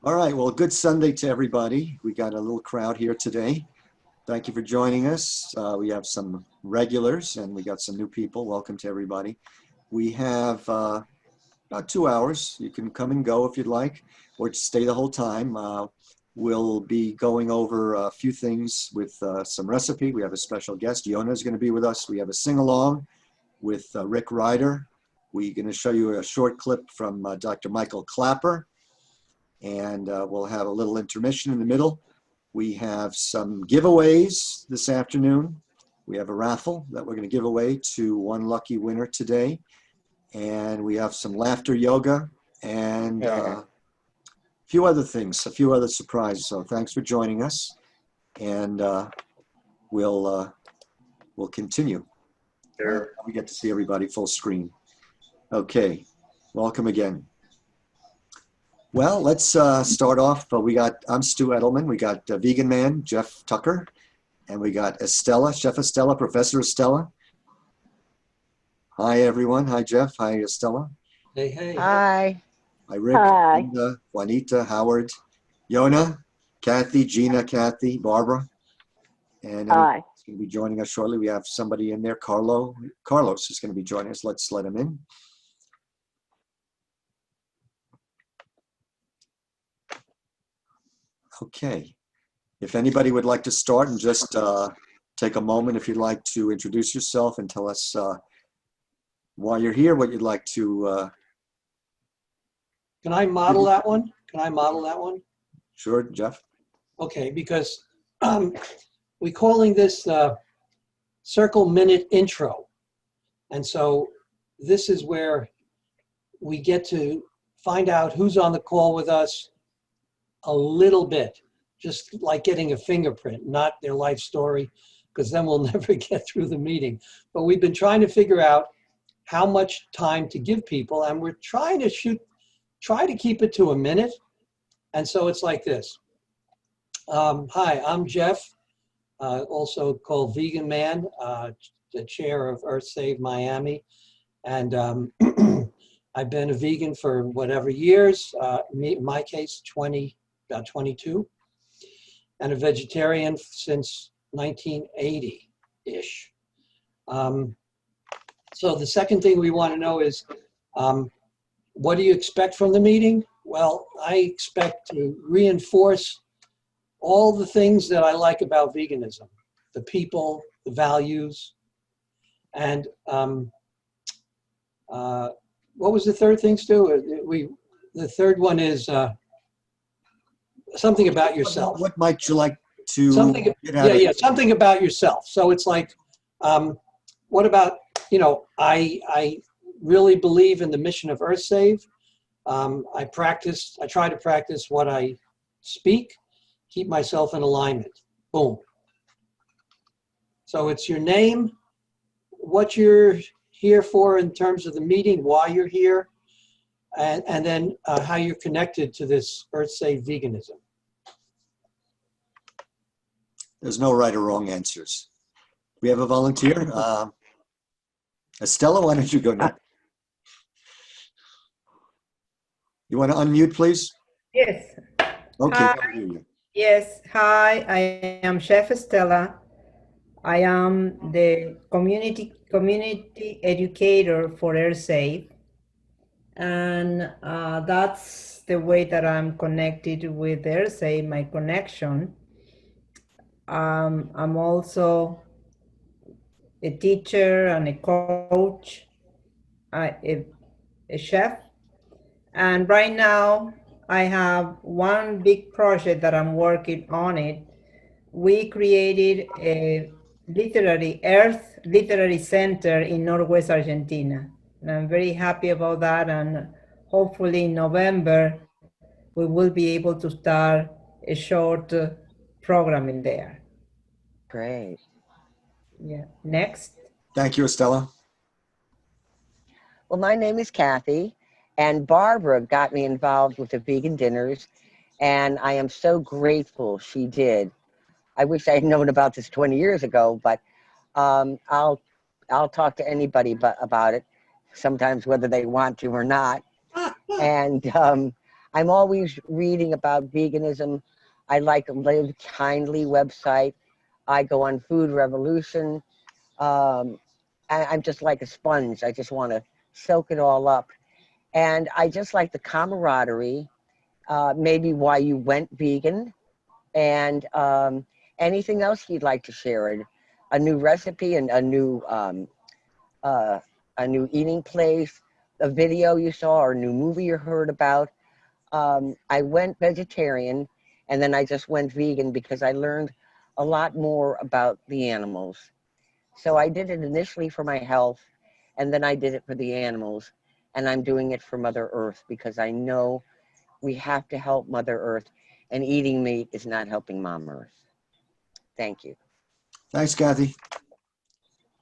All right, well, good Sunday to everybody. We got a little crowd here today. Thank you for joining us. We have some regulars and we got some new people. Welcome to everybody. We have about 2 hours. You can come and go if you'd like, or just stay the whole time. We'll be going over a few things with some recipe. We have a special guest. Yona is going to be with us. We have a sing-along with Rick Ryder. We're going to show you a short clip from Dr. Michael Clapper. And we'll have a little intermission in the middle. We have some giveaways this afternoon. We have a raffle that we're going to give away to one lucky winner today. And we have some laughter yoga and a few other things, a few other surprises. So thanks for joining us. And we'll continue. Sure. We get to see everybody full screen. Okay, welcome again. Well, let's start off. I'm Stu Edelman. We got Vegan Man, Jeff Tucker, and we got Estella, Chef Estella, Professor Estella. Hi, everyone. Hi, Jeff. Hi, Estella. Hey, hey. Hi. Hi, Rick, Hi. Linda, Juanita, Howard, Yona, Kathy, Gina, Kathy, Barbara. And Hi. he's going to be joining us shortly. We have somebody in there, Carlos is going to be joining us. Let's let him in. Okay, if anybody would like to start and just take a moment, if you'd like to introduce yourself and tell us why you're here, what you'd like to. Can I model that one? Can I model that one? Sure, Jeff. Okay, because we're calling this circle minute intro. And so this is where we get to find out who's on the call with us a little bit, just like getting a fingerprint, not their life story, because then we'll never get through the meeting. But we've been trying to figure out how much time to give people, and we're trying to try to keep it to a minute. And so it's like this. Hi, I'm Jeff, also called Vegan Man, the chair of EarthSave Miami. And I've been a vegan for whatever years, in my case, about 22, and a vegetarian since 1980-ish. So the second thing we want to know is, what do you expect from the meeting? Well, I expect to reinforce all the things that I like about veganism, the people, the values, and what was the third thing, Stu? The third one is something about yourself. What might you like to something? Something about yourself. So it's like, what about, I really believe in the mission of EarthSave. I try to practice what I speak, keep myself in alignment. Boom. So it's your name, what you're here for in terms of the meeting, why you're here, and then how you're connected to this EarthSave veganism. There's no right or wrong answers. We have a volunteer. Estella, why don't you go next? You want to unmute, please? Yes. Okay, Hi. I hear you. Yes. Hi, I am Chef Estella. I am the community educator for EarthSave. And that's the way that I'm connected with EarthSave, my connection. I'm also a teacher and a coach, a chef. And right now, I have one big project that I'm working on it. We created a Earth Literary Center in Northwest Argentina. And I'm very happy about that. And hopefully in November, we will be able to start a short program in there. Great. Yeah. Next. Thank you, Estella. Well, my name is Kathy, and Barbara got me involved with the vegan dinners, and I am so grateful she did. I wish I had known about this 20 years ago, but I'll talk to anybody about it, sometimes whether they want to or not. And I'm always reading about veganism. I like Live Kindly website. I go on Food Revolution. I'm just like a sponge. I just want to soak it all up. And I just like the camaraderie, maybe why you went vegan, and anything else you'd like to share. A new recipe and a new eating place, a video you saw or a new movie you heard about. I went vegetarian and then I just went vegan because I learned a lot more about the animals. So I did it initially for my health, and then I did it for the animals, and I'm doing it for Mother Earth because I know we have to help Mother Earth, and eating meat is not helping Mom Earth. Thank you. Thanks, Kathy.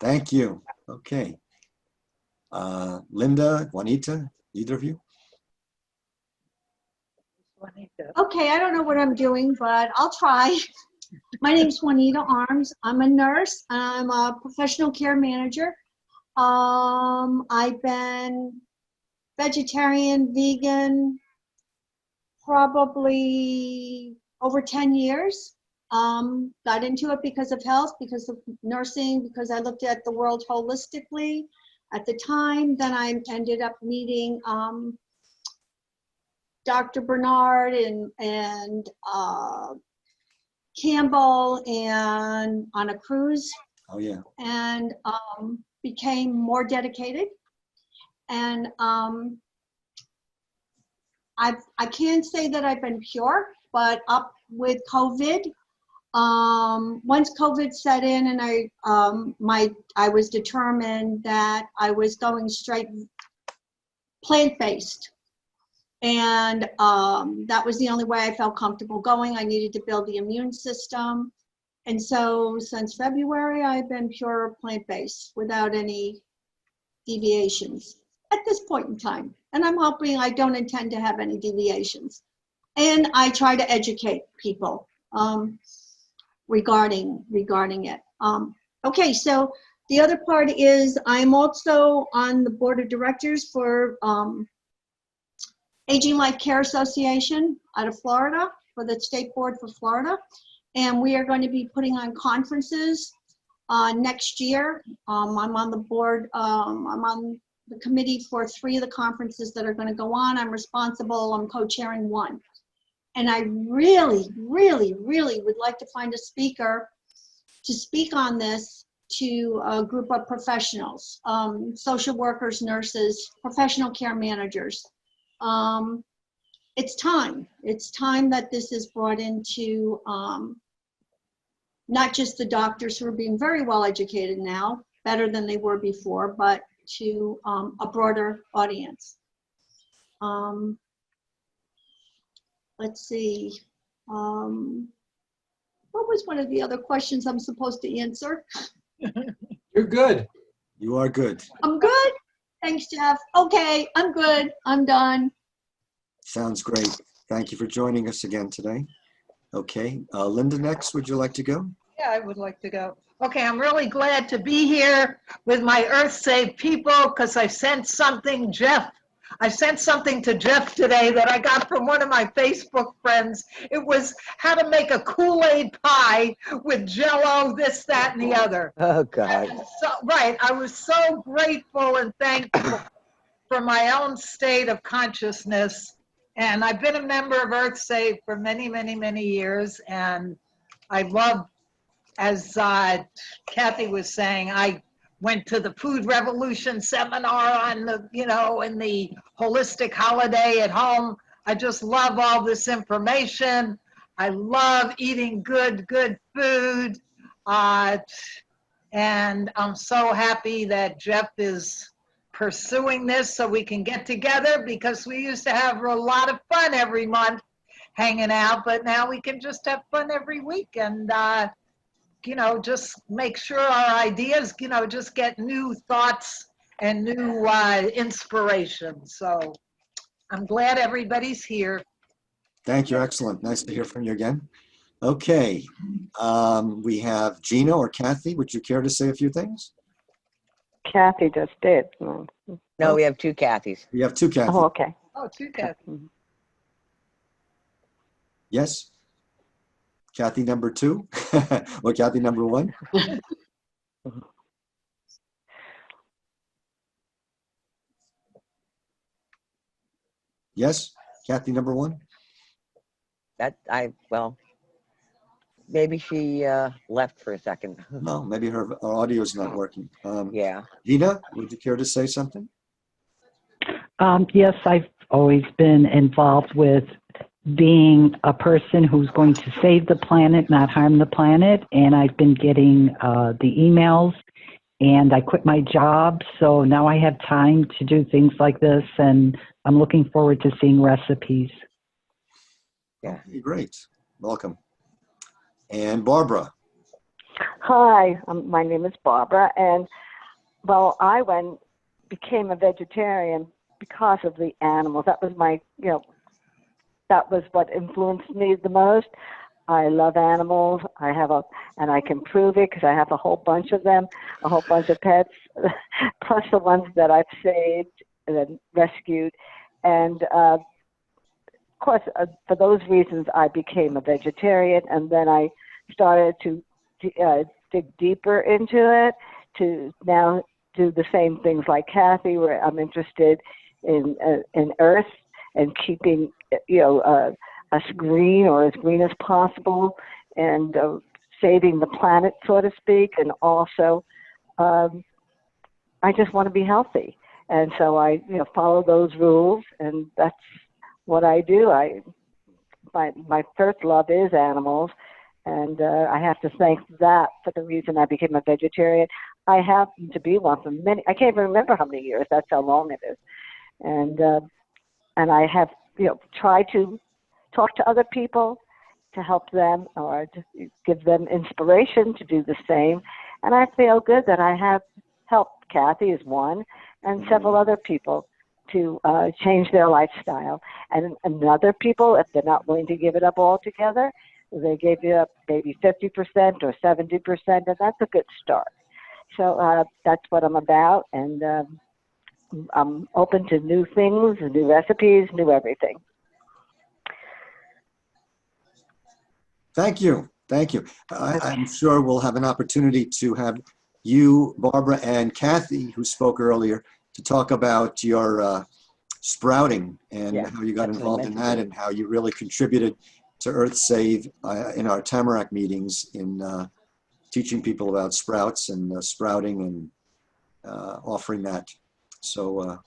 Thank you. Okay. Linda, Juanita, either of you? Okay, I don't know what I'm doing, but I'll try. My name's Juanita Arms. I'm a nurse. I'm a professional care manager. I've been vegetarian, vegan, probably over 10 years. Got into it because of health, because of nursing, because I looked at the world holistically at the time. Then I ended up meeting Dr. Bernard and Campbell and on a cruise, Oh, yeah. and became more dedicated. And I can't say that I've been pure, but up with COVID, once COVID set in, and I was determined that I was going straight plant-based. And that was the only way I felt comfortable going. I needed to build the immune system. And so since February, I've been pure plant-based without any deviations at this point in time. And I'm hoping I don't intend to have any deviations. And I try to educate people regarding it. Okay, so the other part is I'm also on the board of directors for Aging Life Care Association out of Florida, for the state board for Florida. And we are going to be putting on conferences next year. I'm on the board, I'm on the committee for 3 of the conferences that are going to go on. I'm co-chairing 1. And I really, really, really would like to find a speaker to speak on this to a group of professionals, social workers, nurses, professional care managers. It's time that this is brought into not just the doctors who are being very well educated now, better than they were before, but to a broader audience. Let's see. What was one of the other questions I'm supposed to answer? You're good. You are good. I'm good. Thanks, Jeff. Okay, I'm good. I'm done. Sounds great. Thank you for joining us again today. Okay, Linda, next, would you like to go? Yeah, I would like to go. Okay, I'm really glad to be here with my EarthSave people because I sent something to Jeff today that I got from one of my Facebook friends. It was how to make a Kool-Aid pie with Jell-O, this, that, and the other. Oh, God. Right, I was so grateful and thankful for my own state of consciousness. And I've been a member of EarthSave for many, many, many years. And I love, as Kathy was saying, I went to the Food Revolution seminar on the, in the holistic holiday at home. I just love all this information. I love eating good food. And I'm so happy that Jeff is pursuing this so we can get together, because we used to have a lot of fun every month hanging out, but now we can just have fun every week and just make sure our ideas, just get new thoughts and new inspiration. So I'm glad everybody's here. Thank you. Excellent. Nice to hear from you again. Okay, we have Gina or Kathy. Would you care to say a few things? Kathy just did. No, we have 2 Kathys. We have 2 Kathys. Oh, okay. Oh, too, Kathy. Yes? Kathy number 2? Or Kathy number 1? Yes? Kathy number 1? Well, maybe she left for a second. No, maybe her audio is not working. Yeah. Gina, would you care to say something? Yes, I've always been involved with being a person who's going to save the planet, not harm the planet. And I've been getting the emails, and I quit my job. So now I have time to do things like this, and I'm looking forward to seeing recipes. Yeah. Okay, great. Welcome. And Barbara. Hi, my name is Barbara, and well, became a vegetarian because of the animals. That was that was what influenced me the most. I love animals. And I can prove it because I have a whole bunch of them, a whole bunch of pets, plus the ones that I've saved and rescued. And of course, for those reasons, I became a vegetarian, and then I started to dig deeper into it to now do the same things like Kathy, where I'm interested in Earth and keeping us green, or as green as possible, and saving the planet, so to speak. And also, I just want to be healthy, and so I follow those rules, and that's what I do. My first love is animals, and I have to thank that for the reason I became a vegetarian. I happen to be one for many. I can't even remember how many years. That's how long it is, and I have tried to talk to other people to help them or to give them inspiration to do the same. And I feel good that I have helped. Kathy is one, and several other people to change their lifestyle. And other people, if they're not willing to give it up altogether, they gave you up maybe 50% or 70%, and that's a good start. So that's what I'm about, and I'm open to new things, new recipes, new everything. Thank you. Thank you. I'm sure we'll have an opportunity to have you, Barbara, and Kathy, who spoke earlier, to talk about your sprouting and how you got involved in that and how you really contributed to EarthSave in our Tamarack meetings in teaching people about sprouts and sprouting and offering that. So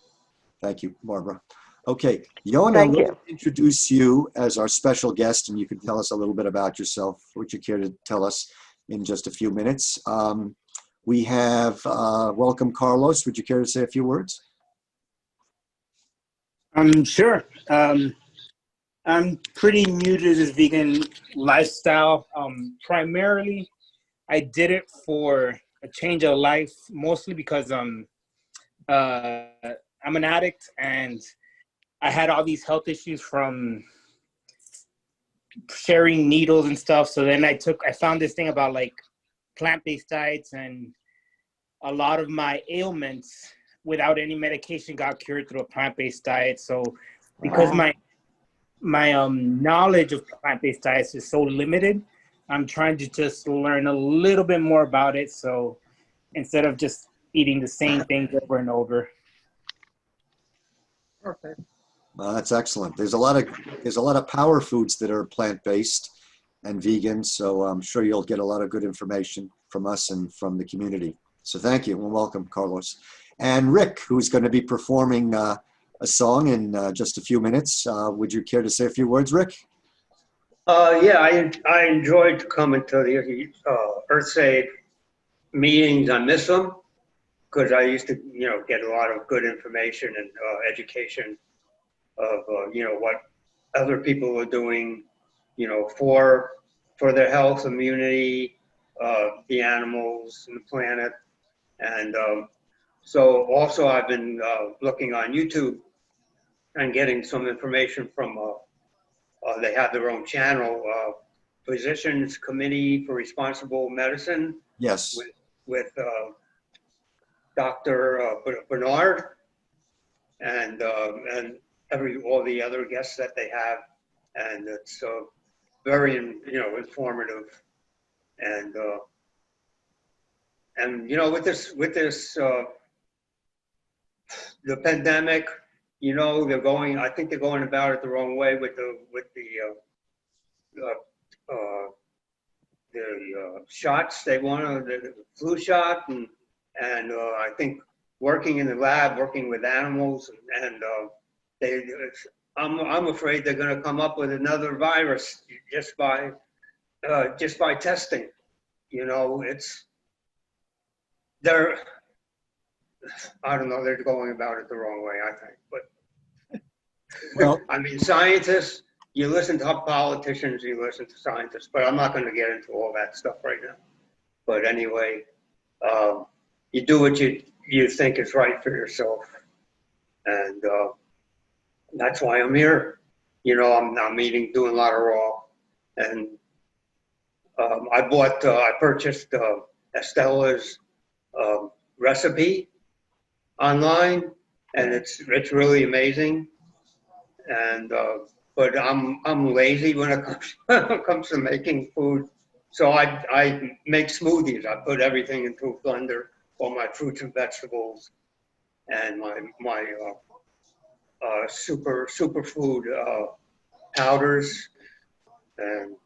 thank you, Barbara. Okay, Yona, let me introduce you as our special guest, and you can tell us a little bit about yourself. Would you care to tell us in just a few minutes? We have welcome Carlos. Would you care to say a few words? Sure. I'm pretty new to this vegan lifestyle. Primarily, I did it for a change of life, mostly because I'm an addict and I had all these health issues from sharing needles and stuff. So then I found this thing about like plant-based diets, and a lot of my ailments without any medication got cured through a plant-based diet. So because my knowledge of plant-based diets is so limited, I'm trying to just learn a little bit more about it. So instead of just eating the same things over and over. Perfect. That's excellent. There's a lot of power foods that are plant-based and vegan, so I'm sure you'll get a lot of good information from us and from the community. So thank you and welcome, Carlos. And Rick, who's going to be performing a song in just a few minutes. Would you care to say a few words, Rick? Yeah, I enjoyed coming to the EarthSave meetings. I miss them because I used to, get a lot of good information and education of, what other people were doing, for their health, immunity, the animals and the planet. And so also I've been looking on YouTube and getting some information from, they have their own channel, Physicians Committee for Responsible Medicine. Yes. With Dr. Bernard and all the other guests that they have, and it's very, informative. And, with this, the pandemic, I think they're going about it the wrong way with the shots. They want the flu shot, and I think working in the lab, working with animals, and I'm afraid they're going to come up with another virus just by testing. I don't know, they're going about it the wrong way, I think. But Well, I mean, scientists, you listen to politicians, you listen to scientists, but I'm not going to get into all that stuff right now. But anyway, you do what you think is right for yourself. And that's why I'm here. I'm doing a lot of raw. And I purchased Estella's recipe online, and it's really amazing. And but I'm lazy when it comes to making food, so I make smoothies. I put everything into a blender, all my fruits and vegetables, and my superfood powders, and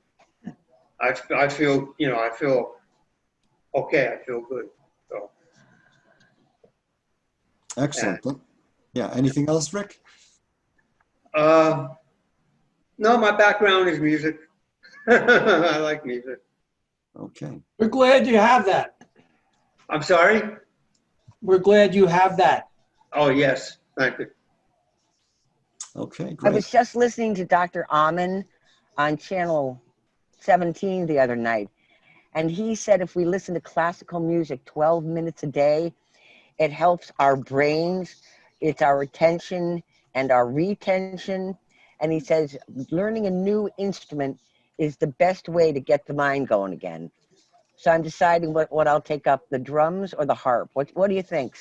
I feel okay. I feel good. So. excellent. Yeah. Anything else, Rick? No, my background is music. I like music. Okay. We're glad you have that. I'm sorry? We're glad you have that. Oh, yes. Thank you. Okay, I great. was just listening to Dr. Amen on channel 17 the other night, and he said if we listen to classical music 12 minutes a day, it helps our brains, it's our attention and our retention. And he says learning a new instrument is the best way to get the mind going again. So I'm deciding what I'll take up, the drums or the harp. What do you think?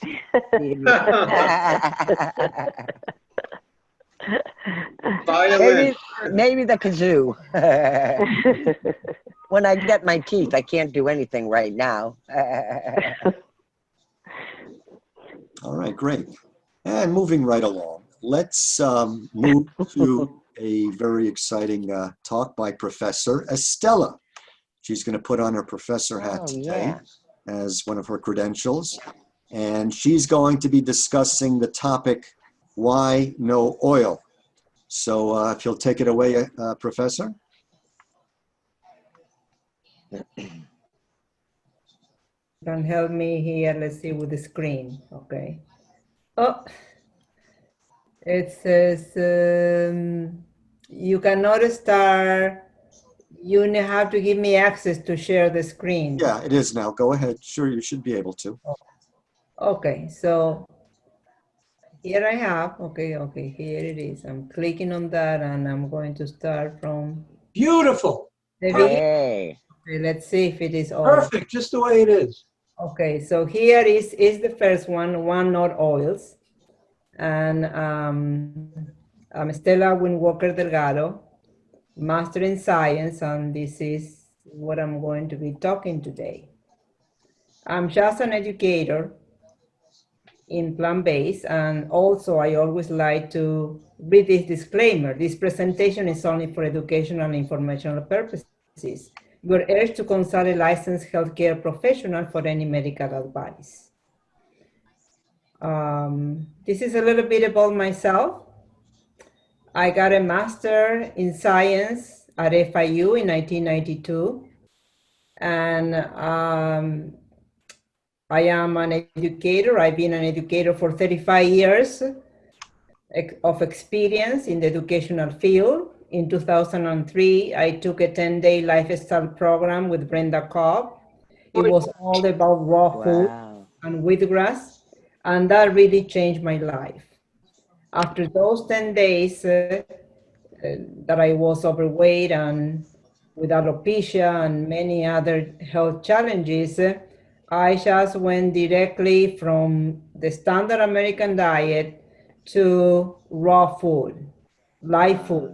Violin. maybe the kazoo. When I get my teeth, I can't do anything right now. All right, great. And moving right along, let's move to a very exciting talk by Professor Estella. She's going to put on her professor hat today as one of her credentials. And she's going to be discussing the topic, why no oil? So if you'll take it away, Professor. Can help me here, let's see, with the screen, okay. Oh, it says you cannot start, you have to give me access to share the screen. Yeah, it is now. Go ahead. Sure, you should be able to. Okay, so here I have, okay, here it is. I'm clicking on that and I'm going to start from. Beautiful. Hey. Okay, let's see if it is all. Perfect, just the way it is. Okay, so here is the first one not oils. And I'm Stella Winwalker Delgado, Master in Science, and this is what I'm going to be talking today. I'm just an educator in plant-based, and also I always like to read this disclaimer. This presentation is only for educational and informational purposes. You are urged to consult a licensed healthcare professional for any medical advice. This is a little bit about myself. I got a master in science at FIU in 1992. And I am an educator. I've been an educator for 35 years of experience in the educational field. In 2003, I took a 10-day lifestyle program with Brenda Cobb. It was all about raw food and wheatgrass, and that really changed my life. After those 10 days that I was overweight and with alopecia and many other health challenges, I just went directly from the standard American diet to raw food, live food.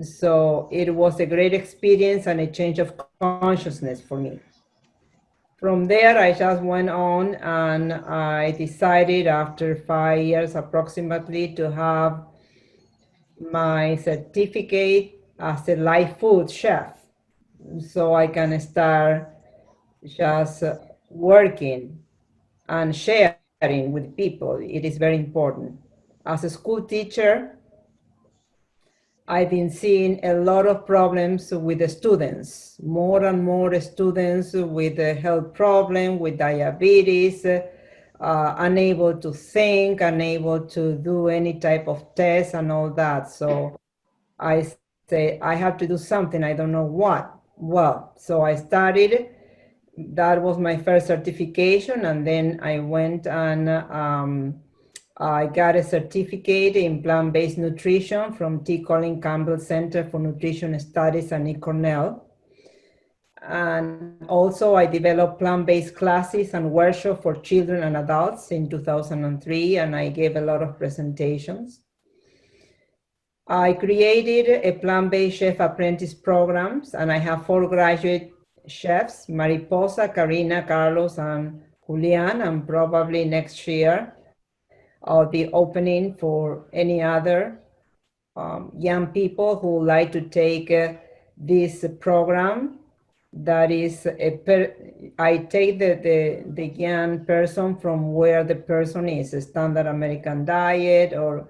So it was a great experience and a change of consciousness for me. From there, I just went on and I decided after 5 years approximately to have my certificate as a live food chef. So I can start just working and sharing with people. It is very important. As a school teacher, I've been seeing a lot of problems with the students, more and more students with a health problem, with diabetes, unable to think, unable to do any type of test and all that. So I say, I have to do something, I don't know what. Well, so I started, that was my first certification, and then I went and I got a certificate in plant-based nutrition from T. Colin Campbell Center for Nutrition Studies and E. Cornell. And also I developed plant-based classes and workshops for children and adults in 2003, and I gave a lot of presentations. I created a plant-based chef apprentice programs, and I have 4 graduate chefs, Mariposa, Karina, Carlos, and Julian, and probably next year I'll be opening for any other young people who like to take this program. That is, I take the young person from where the person is, a standard American diet or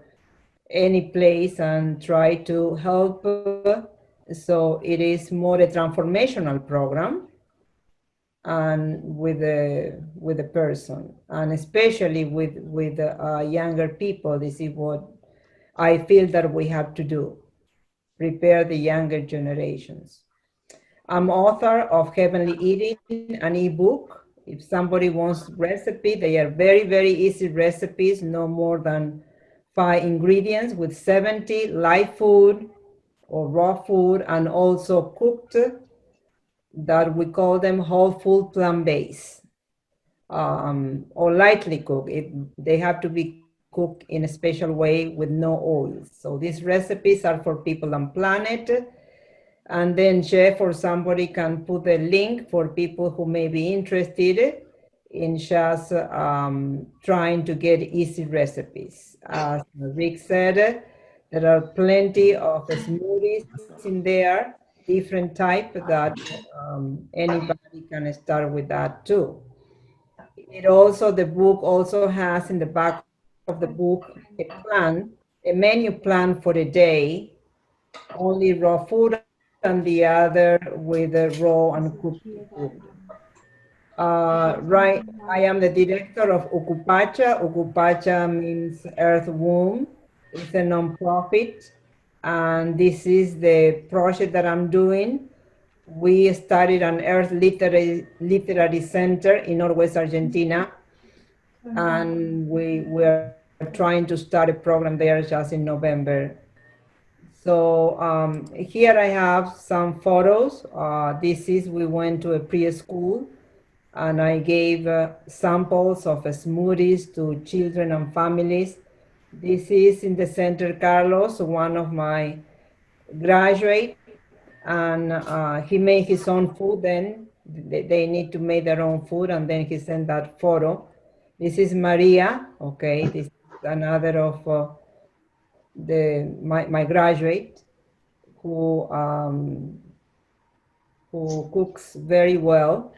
any place, and try to help. So it is more a transformational program and with the person, and especially with younger people. This is what I feel that we have to do, prepare the younger generations. I'm author of Heavenly Eating, an ebook. If somebody wants recipe, they are very easy recipes, no more than 5 ingredients, with 70 live food or raw food, and also cooked, that we call them whole food plant-based, or lightly cooked. They have to be cooked in a special way with no oils. So these recipes are for people on planet. And then Jeff or somebody can put a link for people who may be interested in just trying to get easy recipes. As Rick said, there are plenty of smoothies in there, different type, that anybody can start with that too. It also, the book also has in the back of the book a plan, a menu plan for the day, only raw food, and the other with raw and cooked food. Right, I am the director of Ukupacha. Ukupacha means Earth Womb. It's a nonprofit, and this is the project that I'm doing. We started an Earth Literary Center in Northwest Argentina, and we are trying to start a program there just in November. So here I have some photos. This is, we went to a preschool, and I gave samples of smoothies to children and families. This is in the center, Carlos, one of my graduates, and he made his own food. Then they need to make their own food, and then he sent that photo. This is Maria. Okay, this is another of my graduate, who cooks very well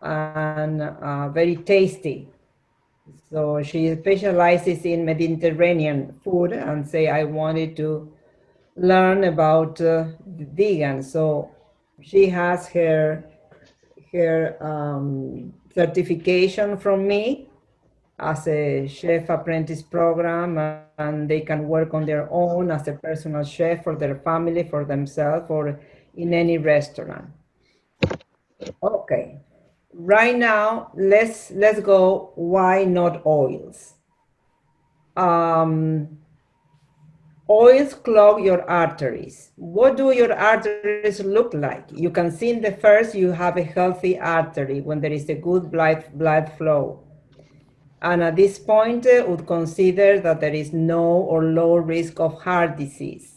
and very tasty. So she specializes in Mediterranean food, and say I wanted to learn about vegan. So she has her certification from me as a chef apprentice program, and they can work on their own as a personal chef for their family, for themselves, or in any restaurant. Okay, right now let's go. Why not oils? Um, Oils clog your arteries. What do your arteries look like? You can see in the first you have a healthy artery when there is a good blood flow. And at this point, would consider that there is no or low risk of heart disease.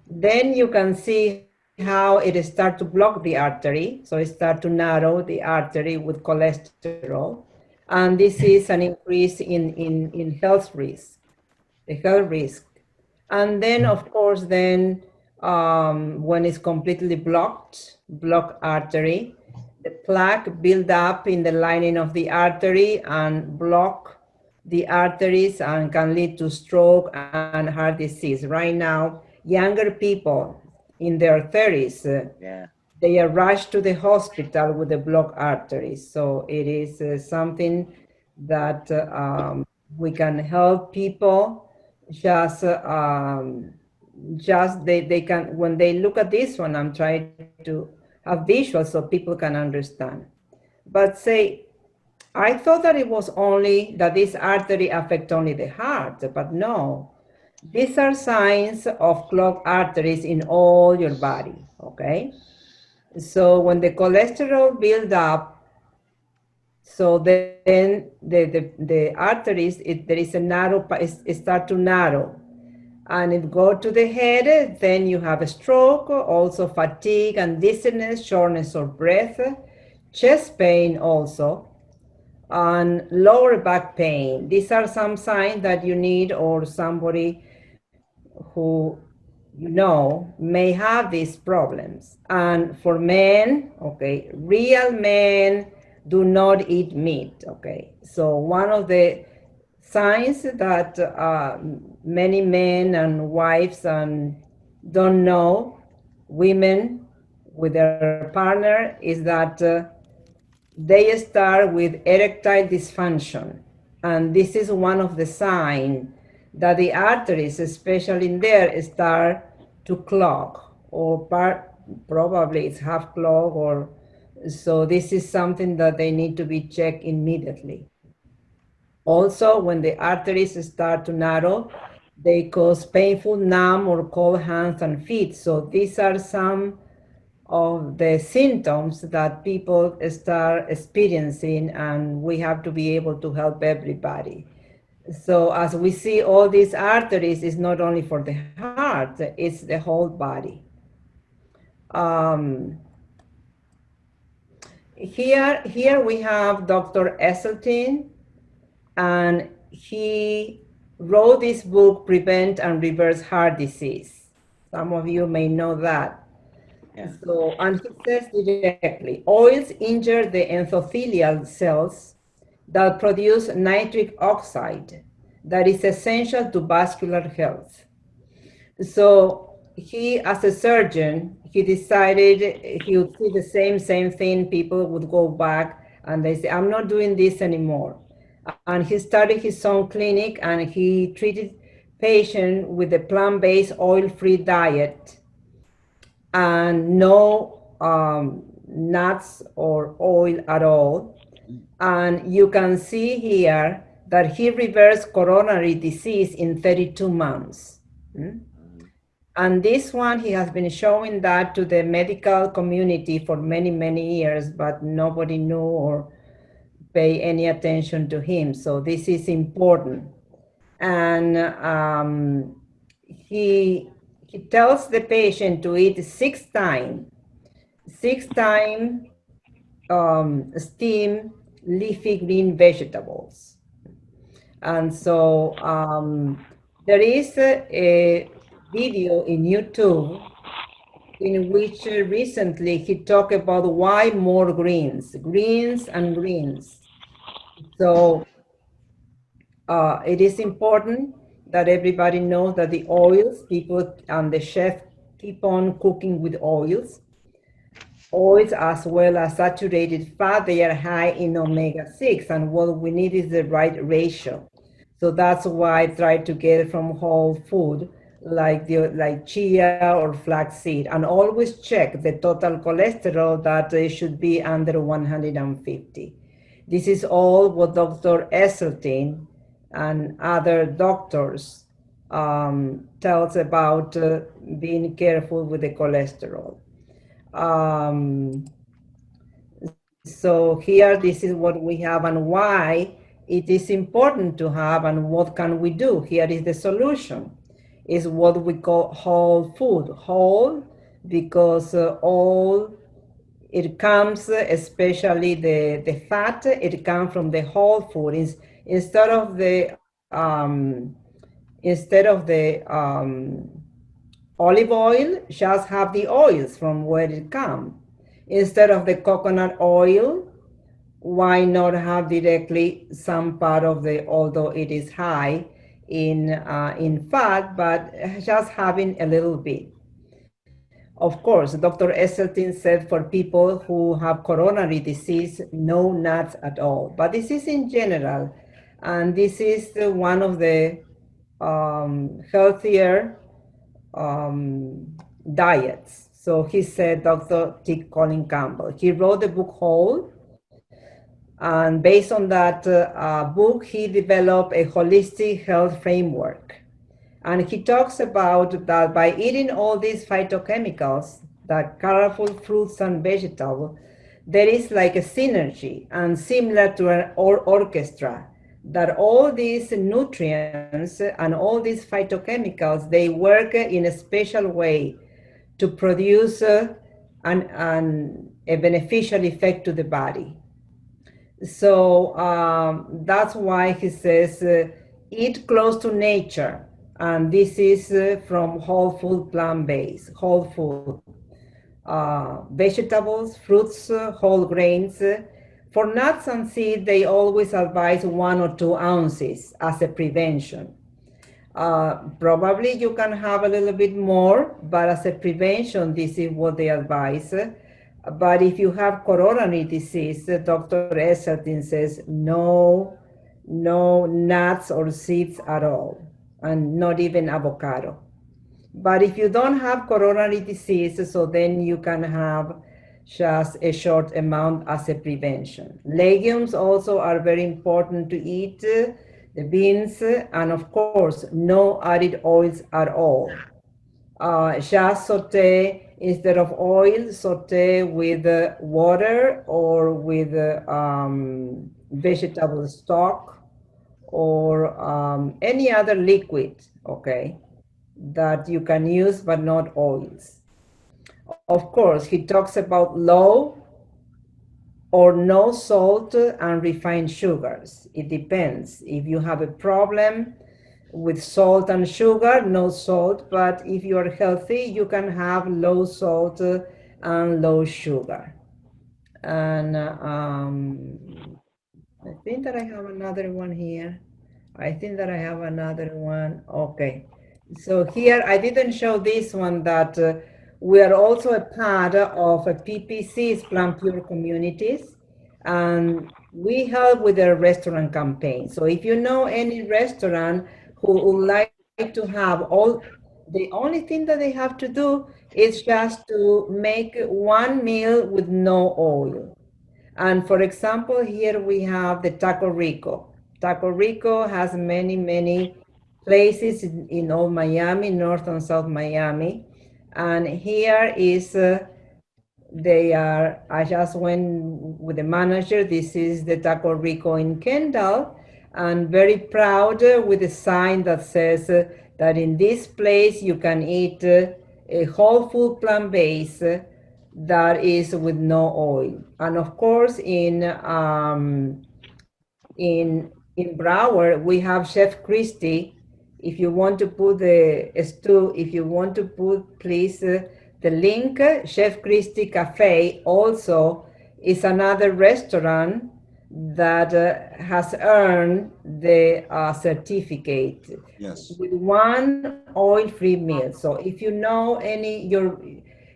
Then you can see how it start to block the artery. So it start to narrow the artery with cholesterol. And this is an increase in health risk, the health risk. And then, of course, then when it's completely blocked artery, the plaque build up in the lining of the artery and block the arteries and can lead to stroke and heart disease. Right now, younger people in their 30s, Yeah. they are rushed to the hospital with the blocked arteries. So it is something that we can help people just they can, when they look at this one, I'm trying to have visuals so people can understand. But say, I thought that it was only that this artery affect only the heart, but no. These are signs of clogged arteries in all your body, okay? So when the cholesterol build up, so then the arteries, there is a narrow, it start to narrow. And if go to the head, then you have a stroke, also fatigue and dizziness, shortness of breath, chest pain also, and lower back pain. These are some signs that you need, or somebody who you know may have these problems. And for men, okay, real men do not eat meat, okay. So one of the signs that many men and wives and don't know, women with their partner, is that they start with erectile dysfunction. And this is one of the signs that the arteries, especially in there, start to clog, or probably it's half clog, or so this is something that they need to be checked immediately. Also, when the arteries start to narrow, they cause painful, numb, or cold hands and feet. So these are some of the symptoms that people start experiencing, and we have to be able to help everybody. So as we see, all these arteries is not only for the heart, it's the whole body. Um, here we have Dr. Esseltyn, and he wrote this book, Prevent and Reverse Heart Disease. Some of you may know that. Yeah. So, and he says directly, oils injure the endothelial cells that produce nitric oxide that is essential to vascular health. So he, as a surgeon, he decided he would see the same thing. People would go back and they say, I'm not doing this anymore. And he started his own clinic, and he treated patients with a plant-based oil-free diet and no nuts or oil at all. And you can see here that he reversed coronary disease in 32 months. And this one, he has been showing that to the medical community for many, many years, but nobody knew or pay any attention to him. So this is important. And he tells the patient to eat six time steamed leafy green vegetables. And so there is a video in YouTube in which recently he talked about why more greens and greens. So it is important that everybody knows that the oils, people and the chef keep on cooking with oils as well as saturated fat. They are high in omega-6, and what we need is the right ratio. So that's why I try to get it from whole food, like chia or flaxseed, and always check the total cholesterol that it should be under 150. This is all what Dr. Esseltyn and other doctors tells about being careful with the cholesterol. So here, this is what we have and why it is important to have, and what can we do. Here is the solution. is what we call whole food. Whole because all it comes, especially the fat, it comes from the whole food. Instead of the olive oil, just have the oils from where it comes. Instead of the coconut oil, why not have directly some part of the, although it is high in fat, but just having a little bit. Of course, Dr. Esselstyn said for people who have coronary disease, no nuts at all. But this is in general, and this is one of the healthier diets. So he said, Dr. T. Colin Campbell. He wrote the book Whole, and based on that book, he developed a holistic health framework. And he talks about that by eating all these phytochemicals, the colorful fruits and vegetables, there is like a synergy and similar to an orchestra, that all these nutrients and all these phytochemicals, they work in a special way to produce a beneficial effect to the body. So that's why he says, eat close to nature. And this is from whole food, plant-based, whole food. Vegetables, fruits, whole grains. For nuts and seeds, they always advise 1 or 2 ounces as a prevention. Probably you can have a little bit more, but as a prevention, this is what they advise. But if you have coronary disease, Dr. Esselstyn says no nuts or seeds at all, and not even avocado. But if you don't have coronary disease, so then you can have just a short amount as a prevention. Legumes also are very important to eat, the beans, and of course, no added oils at all. Just saute, instead of oil, saute with water or with vegetable stock or any other liquid, okay, that you can use, but not oils. Of course, he talks about low or no salt and refined sugars. It depends. If you have a problem with salt and sugar, no salt, but if you are healthy, you can have low salt and low sugar. And I think that I have another one here. Okay. So here, I didn't show this one, that we are also a part of a PPC's Plant Pure Communities, and we help with the restaurant campaign. So if you know any restaurant who would like to have the only thing that they have to do is just to make one meal with no oil. And for example, here we have the Taco Rico. Taco Rico has many places in Old Miami, North and South Miami. And here is, I just went with the manager. This is the Taco Rico in Kendall, and very proud with a sign that says that in this place you can eat a whole food plant-based that is with no oil. And of course, in Broward, we have Chef Christie. If you want to put the stew, if you want to put, please, the link. Chef Christie Cafe also is another restaurant that has earned the certificate. Yes. With one oil-free meal. So if you know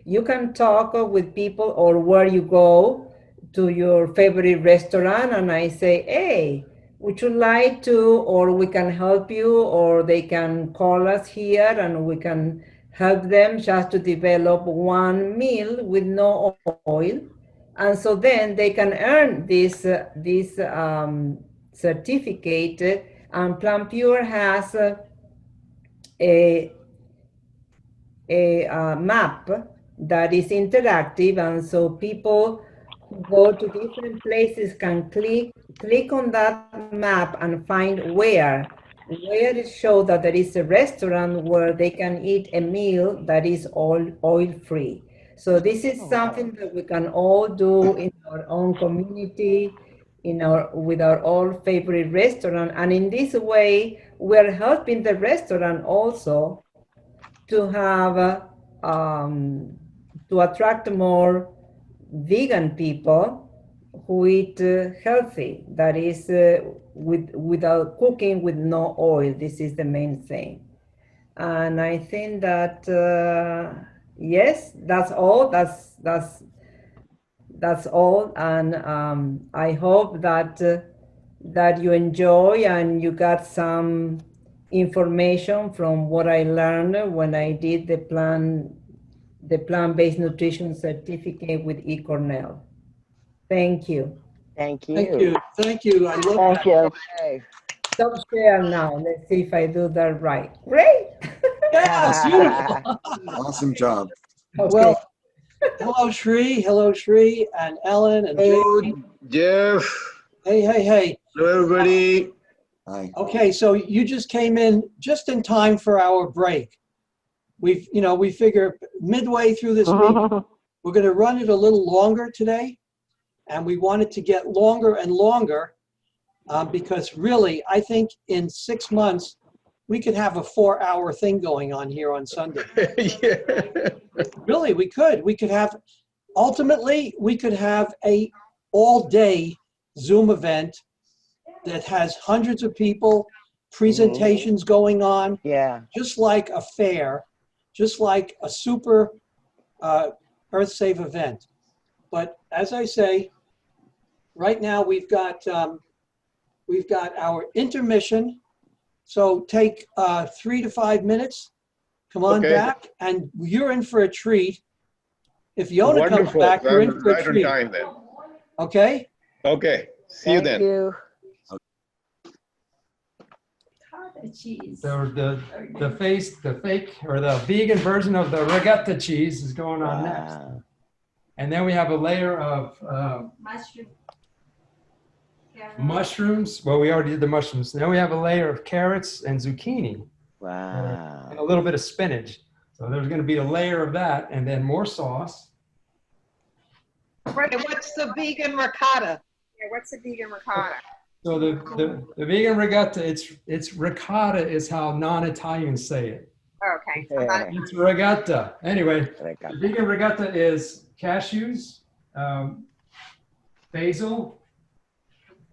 you can talk with people, or where you go to your favorite restaurant, and I say, hey, would you like to, or we can help you, or they can call us here and we can help them just to develop one meal with no oil. And so then they can earn this certificate. And Plant Pure has a map that is interactive, and so people who go to different places can click on that map and find where where it shows that there is a restaurant where they can eat a meal that is all oil-free. So this is something that we can all do in our own community, with our own favorite restaurant. And in this way, we're helping the restaurant also to have to attract more vegan people who eat healthy. That is without cooking with no oil. This is the main thing. And I think that yes, that's all. That's all. And I hope that that you enjoy and you got some information from what I learned when I did the plant-based nutrition certificate with eCornell. Thank you. Thank you. Thank you. Thank you. I love Thank that. you. Okay. Stop share now. Let's see if I do that right. Great. Yes, beautiful. Awesome job. Okay. Well, hello, Shri, and Ellen, and Jamie. Oh, Jeff. Hey. Hello, everybody. Hi. Okay, so you just came in just in time for our break. We figure midway through this meeting, we're going to run it a little longer today, and we want it to get longer and longer because really, I think in 6 months, we could have a 4-hour thing going on here on Sunday. Yeah. Really, we could. Ultimately, we could have a all-day Zoom event that has hundreds of people, presentations going on, Yeah. just like a fair, just like a super EarthSave event. But as I say, right now we've got our intermission. So take 3 to 5 minutes. Come on Okay. back, and you're in for a treat. If Yona comes Wonderful. back, you're in I'm for a right on treat. time then. Okay? Okay. See you Thank then. you. So the fake or the vegan version of the regatta cheese is going on next. Wow. And then we have a layer of mushrooms. Well, we already did the mushrooms. Then we have a layer of carrots and zucchini and Wow. a little bit of spinach. So there's going to be a layer of that and then more sauce. Right, what's the vegan ricotta? Yeah, what's the vegan ricotta? So the vegan regatta, it's ricotta is how non-Italians say it. Okay. It's regatta. Anyway, Regatta. the vegan regatta is cashews, basil.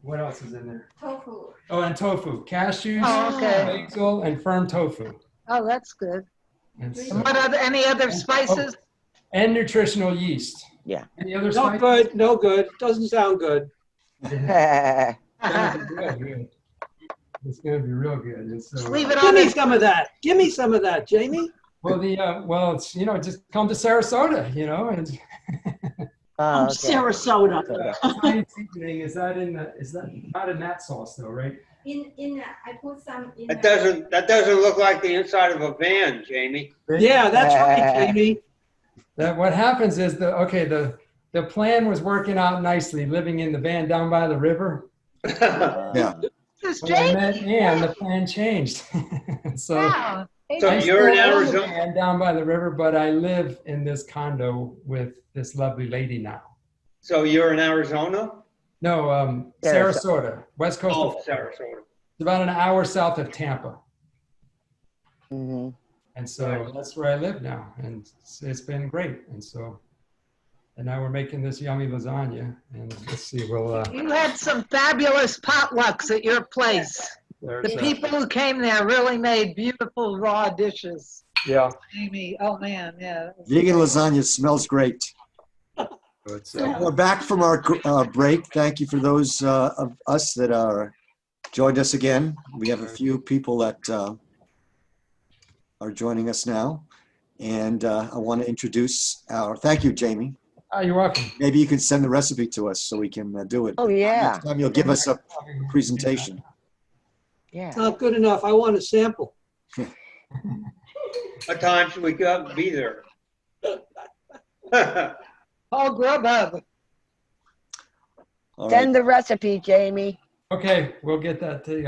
What else is in there? Tofu. Oh, and tofu. Cashews, Oh, okay. basil, and firm tofu. Oh, that's good. And, so- And any other spices? and nutritional yeast. Yeah. Any other No spices? good, no good. Doesn't sound good. It's gonna be real good. It's gonna be real good. And so, Just leave it Give on me the, some of that. Give me some of that, Jamie. well, it's just come to Sarasota, and Oh, okay. Sarasota. Italian seasoning is not in that sauce though, right? I put some in. That doesn't look like the inside of a van, Jamie. Yeah, that's right, Jamie. That what happens is the plan was working out nicely, living in the van down by the river. Yeah. this When I Jamie. met Ann, the plan changed. So Wow. So I you're in still own the Arizona? van down by the river, but I live in this condo with this lovely lady now. So you're in Arizona? No, Sarasota, west coast of Oh, Sarasota. It's about an hour south of Tampa. Mhm. And so that's where I live now. And it's been great. And now we're making this yummy lasagna. And let's see, You had some fabulous potlucks at your place. The people who came there really made beautiful raw dishes. yeah. Amy, oh man, yeah. Vegan lasagna smells great. So We're back from our break. Thank you for those of us that are joined us again. We have a few people that are joining us now. And I want to introduce thank you, Jamie. oh, you're welcome. Maybe you can send the recipe to us so we can do it. Oh, yeah. Next time you'll give us a presentation. Yeah. It's not good enough. I want a sample. What time should we be there? Oh, Grubhub. All right. Send the recipe, Jamie. Okay, we'll get that taken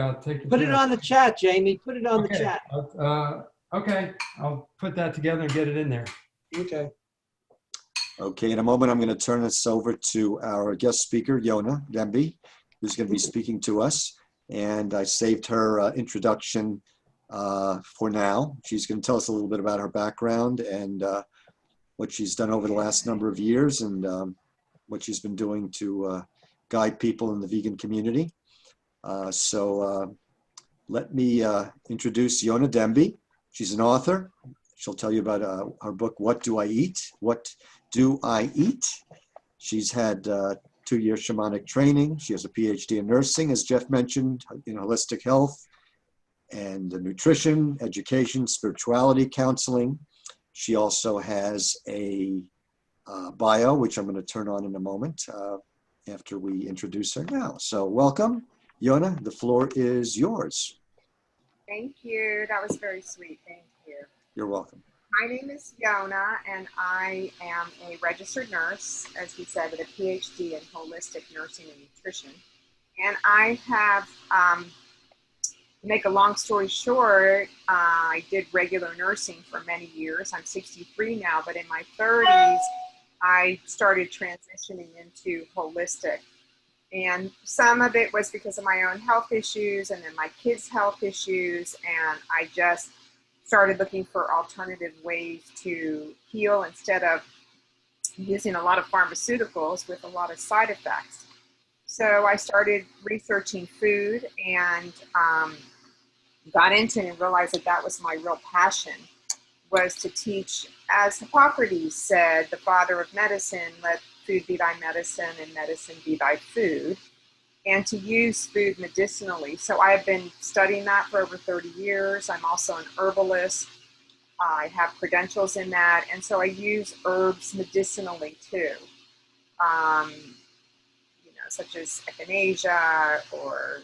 Put it care of. on the chat, Jamie. Put it on the Okay. chat. Okay, I'll put that together and get it in there. Okay. Okay, in a moment, I'm going to turn this over to our guest speaker, Yona Demby, who's going to be speaking to us. And I saved her introduction for now. She's going to tell us a little bit about her background and what she's done over the last number of years and what she's been doing to guide people in the vegan community. Let me introduce Yona Demby. She's an author. She'll tell you about her book, What Do I Eat? What Do I Eat? She's had 2-year shamanic training. She has a PhD in nursing, as Jeff mentioned, in holistic health and nutrition, education, spirituality, counseling. She also has a bio, which I'm going to turn on in a moment after we introduce her now. So welcome, Yona. The floor is yours. Thank you. That was very sweet. Thank you. You're welcome. My name is Yona, and I am a registered nurse, as we said, with a PhD in holistic nursing and nutrition. And I have, make a long story short, I did regular nursing for many years. I'm 63 now, but in my 30s, I started transitioning into holistic. And some of it was because of my own health issues and then my kids' health issues. And I just started looking for alternative ways to heal instead of using a lot of pharmaceuticals with a lot of side effects. So I started researching food and got into it and realized that that was my real passion, was to teach, as Hippocrates said, the father of medicine, let food be thy medicine and medicine be thy food, and to use food medicinally. So I have been studying that for over 30 years. I'm also an herbalist. I have credentials in that. And so I use herbs medicinally too, such as echinacea or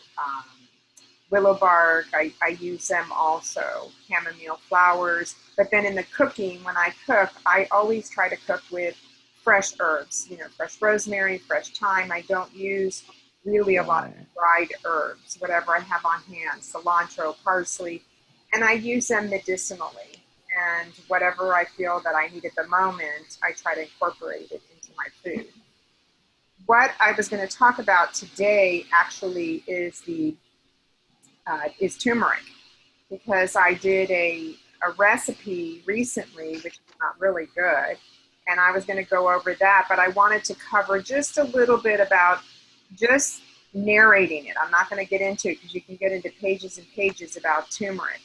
willow bark. I use them also, chamomile flowers. But then in the cooking, when I cook, I always try to cook with fresh herbs, fresh rosemary, fresh thyme. I don't use really a lot of dried herbs, whatever I have on hand, cilantro, parsley, and I use them medicinally. And whatever I feel that I need at the moment, I try to incorporate it into my food. What I was going to talk about today actually is turmeric, because I did a recipe recently, which is not really good, and I was going to go over that, but I wanted to cover just a little bit about just narrating it. I'm not going to get into it because you can get into pages and pages about turmeric.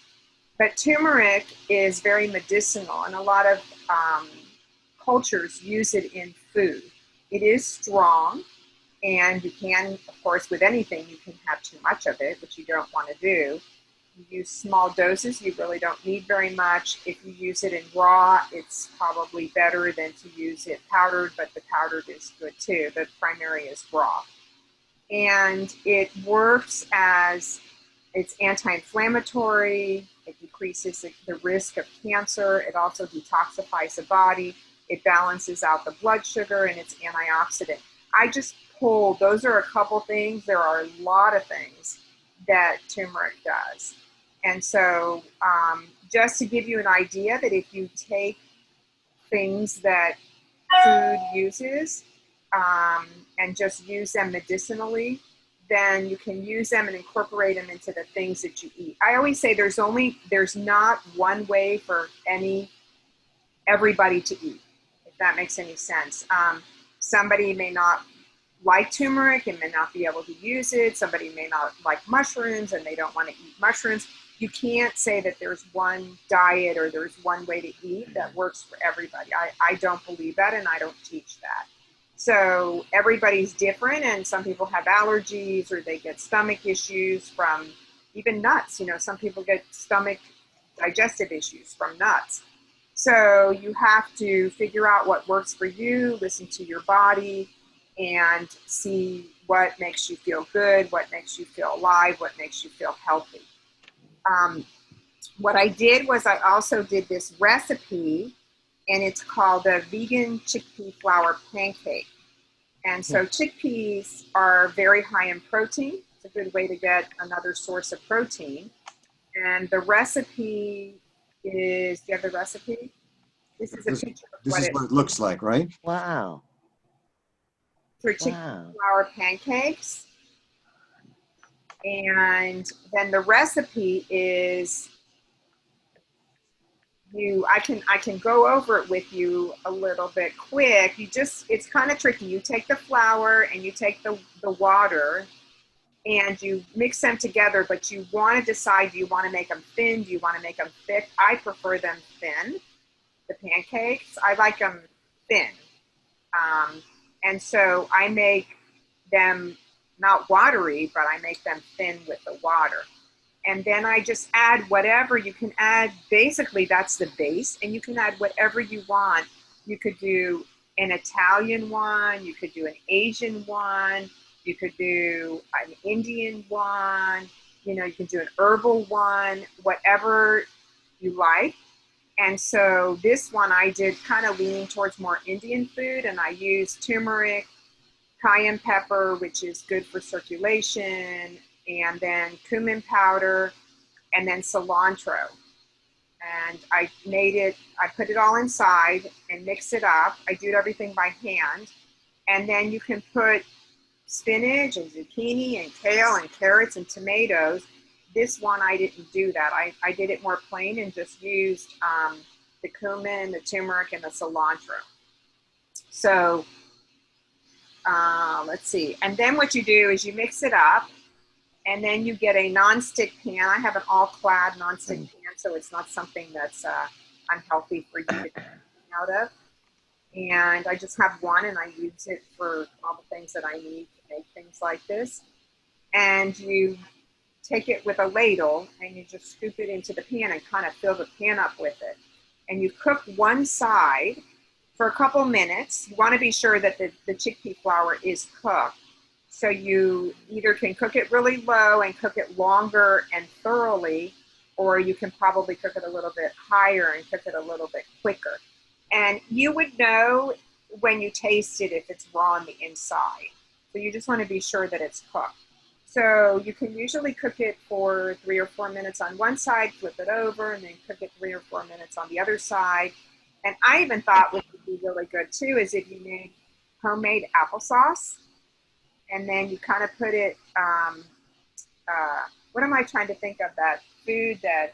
But turmeric is very medicinal, and a lot of cultures use it in food. It is strong, and you can, of course, with anything, you can have too much of it, which you don't want to do. You use small doses, you really don't need very much. If you use it in raw, it's probably better than to use it powdered, but the powdered is good too. The primary is raw. And it works as, it's anti-inflammatory, it decreases the risk of cancer, it also detoxifies the body, it balances out the blood sugar, and it's antioxidant. I just pulled, those are a couple things, there are a lot of things that turmeric does. And so just to give you an idea that if you take things that food uses and just use them medicinally, then you can use them and incorporate them into the things that you eat. I always say there's not one way for everybody to eat, if that makes any sense. Somebody may not like turmeric and may not be able to use it. Somebody may not like mushrooms and they don't want to eat mushrooms. You can't say that there's one diet or there's one way to eat that works for everybody. I don't believe that, and I don't teach that. So everybody's different, and some people have allergies or they get stomach issues from even nuts. Some people get stomach digestive issues from nuts. So you have to figure out what works for you, listen to your body, and see what makes you feel good, what makes you feel alive, what makes you feel healthy. What I did was I also did this recipe, and it's called a vegan chickpea flour pancake. And so chickpeas are very high in protein, It's a good way to get another source of protein. And the recipe is, do you have the recipe? This is a picture of This what is what it looks like, right? Wow. for chicken Wow. flour pancakes. And then the recipe is I can go over it with you a little bit quick. It's kind of tricky. You take the flour and you take the water and you mix them together, but you want to decide, do you want to make them thin? Do you want to make them thick? I prefer them thin, the pancakes. I like them thin. And so I make them not watery, but I make them thin with the water. And then I just add whatever you can add. Basically, that's the base, and you can add whatever you want. You could do an Italian one, you could do an Asian one, you could do an Indian one, you can do an herbal one, whatever you like. And so this one I did kind of leaning towards more Indian food, and I used turmeric, cayenne pepper, which is good for circulation, and then cumin powder, and then cilantro. And I put it all inside and mix it up. I do everything by hand. And then you can put spinach and zucchini and kale and carrots and tomatoes. This one, I didn't do that. I did it more plain and just used the cumin, the turmeric, and the cilantro. So let's see. And then what you do is you mix it up, and then you get a non-stick pan. I have an all-clad non-stick pan, so it's not something that's unhealthy for you to get out of. And I just have one, and I use it for all the things that I need to make things like this. And you take it with a ladle, and you just scoop it into the pan and kind of fill the pan up with it. And you cook one side for a couple minutes. You want to be sure that the chickpea flour is cooked. So you either can cook it really low and cook it longer and thoroughly, or you can probably cook it a little bit higher and cook it a little bit quicker. And you would know when you taste it if it's raw on the inside. So you just want to be sure that it's cooked. So you can usually cook it for 3 or 4 minutes on one side, flip it over, and then cook it 3 or 4 minutes on the other side. And I even thought what would be really good too is if you made homemade applesauce, and then you kind of put it, what am I trying to think of, that food that...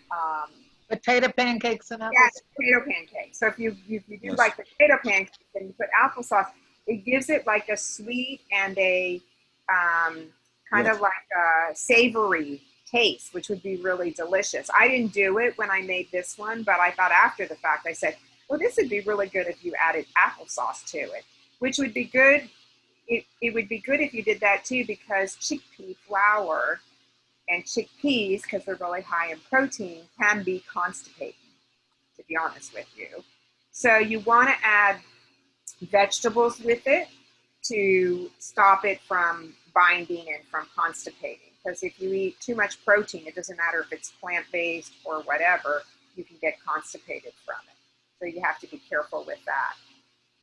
Potato pancakes and apples? Yeah, potato pancakes. So if you do Yes. like potato pancakes and you put applesauce, it gives it like a sweet and a kind Yes. of like a savory taste, which would be really delicious. I didn't do it when I made this one, but I thought after the fact, I said, well, this would be really good if you added applesauce to it, which would be good. It would be good if you did that too, because chickpea flour and chickpeas, because they're really high in protein, can be constipating, to be honest with you. So you want to add vegetables with it to stop it from binding and from constipating. Because if you eat too much protein, it doesn't matter if it's plant-based or whatever, you can get constipated from it. So you have to be careful with that.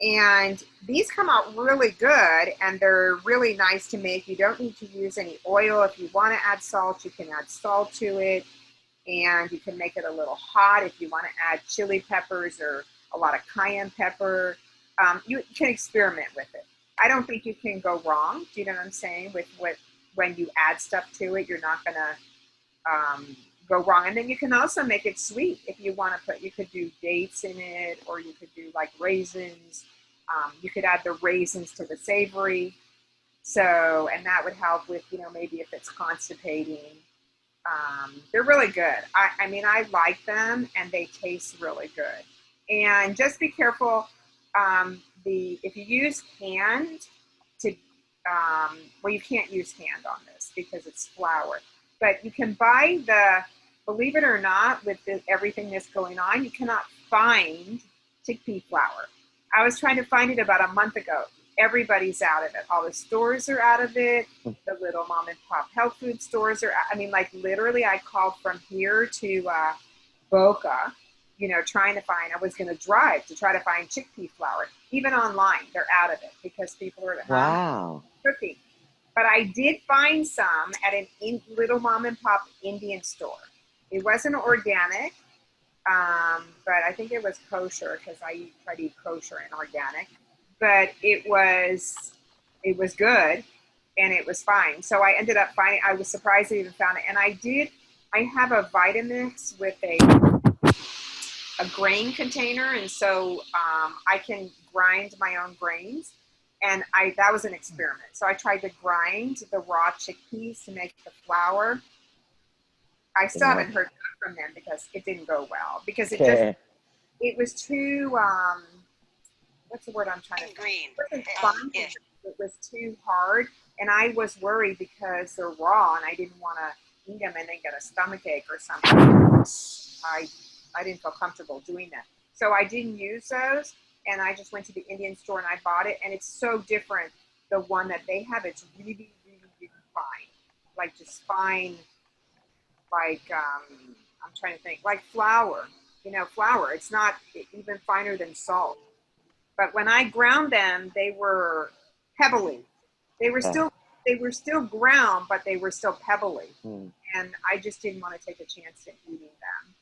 And these come out really good, and they're really nice to make. You don't need to use any oil. If you want to add salt, you can add salt to it, and you can make it a little hot if you want to add chili peppers or a lot of cayenne pepper. You can experiment with it. I don't think you can go wrong. Do you know what I'm saying? When you add stuff to it, you're not going to go wrong. And then you can also make it sweet if you want to you could do dates in it, or you could do like raisins. You could add the raisins to the savory. So, and that would help with, maybe if it's constipating. They're really good. I mean, I like them, and they taste really good. And just be careful. If you use hand well, you can't use hand on this because it's flour. But you can buy believe it or not, with everything that's going on, you cannot find chickpea flour. I was trying to find it about a month ago. Everybody's out of it. All the stores are out of it. The little mom and pop health food stores are, literally I called from here to Boca, trying to find, I was going to drive to try to find chickpea flour. Even online, they're out of it because people are at home Wow. cooking. But I did find some at a little mom and pop Indian store. It wasn't organic, but I think it was kosher because I try to eat kosher and organic. But it was good, and it was fine. So I ended up finding. I was surprised I even found it, and I have a Vitamix with a grain container, and so I can grind my own grains. And that was an experiment. So I tried to grind the raw chickpeas to make the flour. I still haven't heard back from them because it didn't go well. Because it was too, what's the word I'm trying to think? It was too hard. And I was worried because they're raw and I didn't want to eat them and then get a stomachache or something. I didn't feel comfortable doing that. So I didn't use those. And I just went to the Indian store and I bought it. And it's so different. The one that they have, it's really, really, really fine. Like just fine, like, I'm trying to think, like flour. You know, flour. It's not even finer than salt. But when I ground them, they were pebbly. They were still ground, but they were still pebbly. And I just didn't want to take a chance in eating them.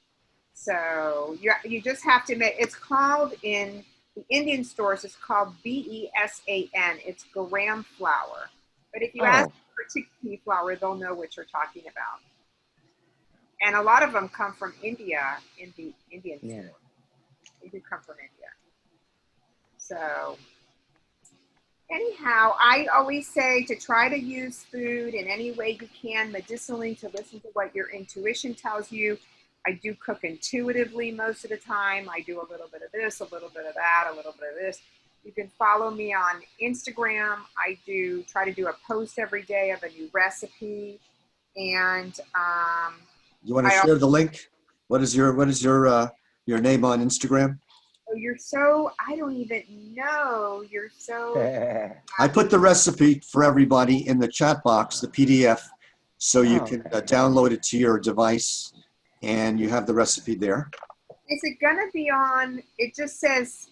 So you just have to make, it's called in the Indian stores, it's called BESAN. It's gram flour. But if you ask for chickpea flour, they'll know what you're talking about. And a lot of them come from India in the Indian store. They do come from India. So anyhow, I always say to try to use food in any way you can medicinally, to listen to what your intuition tells you. I do cook intuitively most of the time. I do a little bit of this, a little bit of that, a little bit of this. You can follow me on Instagram. I do try to do a post every day of a new recipe. And you want to share the link? What is your name on Instagram? Oh, you're so, I don't even know. You're so. I put the recipe for everybody in the chat box, the PDF, so you can download it to your device. And you have the recipe there. Is it going to be on, it just says,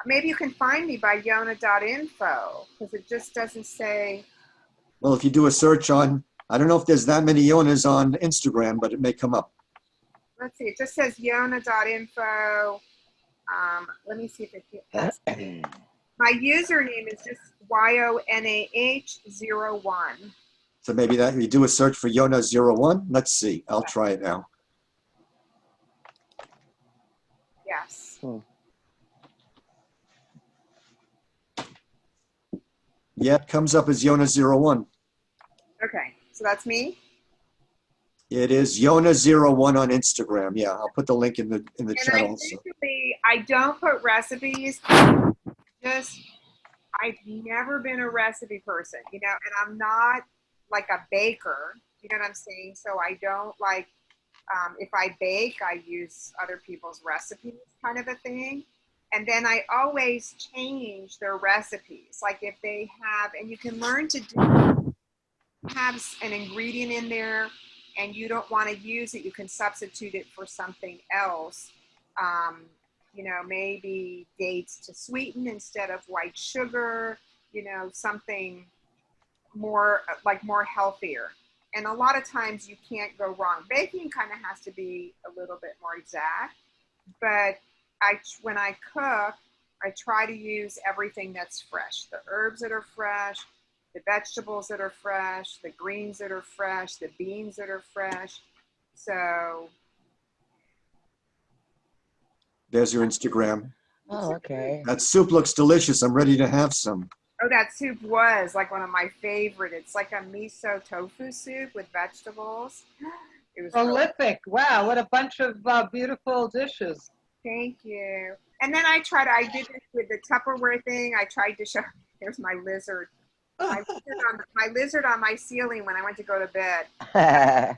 maybe you can find me by yona.info, because it just doesn't say. Well, if you do a search on, I don't know if there's that many Yonas on Instagram, but it may come up. Let's see, it just says yona.info. Let me see if it has. My username is just YONAH01. So maybe that you do a search for Yona01. Let's see. I'll try it now. Yes. Yeah, it comes up as Yona01. Okay, so that's me. It is Yona01 on Instagram. Yeah, I'll put the link in the chat also. I don't put recipes. I've never been a recipe person, you know, and I'm not like a baker, you know what I'm saying? So I don't like, if I bake, I use other people's recipes kind of a thing. And then I always change their recipes. Like if they have, and you can learn to have an ingredient in there and you don't want to use it, you can substitute it for something else. You know, maybe dates to sweeten instead of white sugar, you know, something more like more healthier. And a lot of times you can't go wrong. Baking kind of has to be a little bit more exact, but when I cook, I try to use everything that's fresh. The herbs that are fresh, the vegetables that are fresh, the greens that are fresh, the beans that are fresh. So there's your Instagram. Oh, okay. That soup looks delicious. I'm ready to have some. Oh, that soup was like one of my favorite. It's like a miso tofu soup with vegetables. It was prolific. Wow, what a bunch of beautiful dishes. Thank you. And then I did this with the Tupperware thing. I tried to show, there's my lizard. My lizard on my ceiling when I went to go to bed. The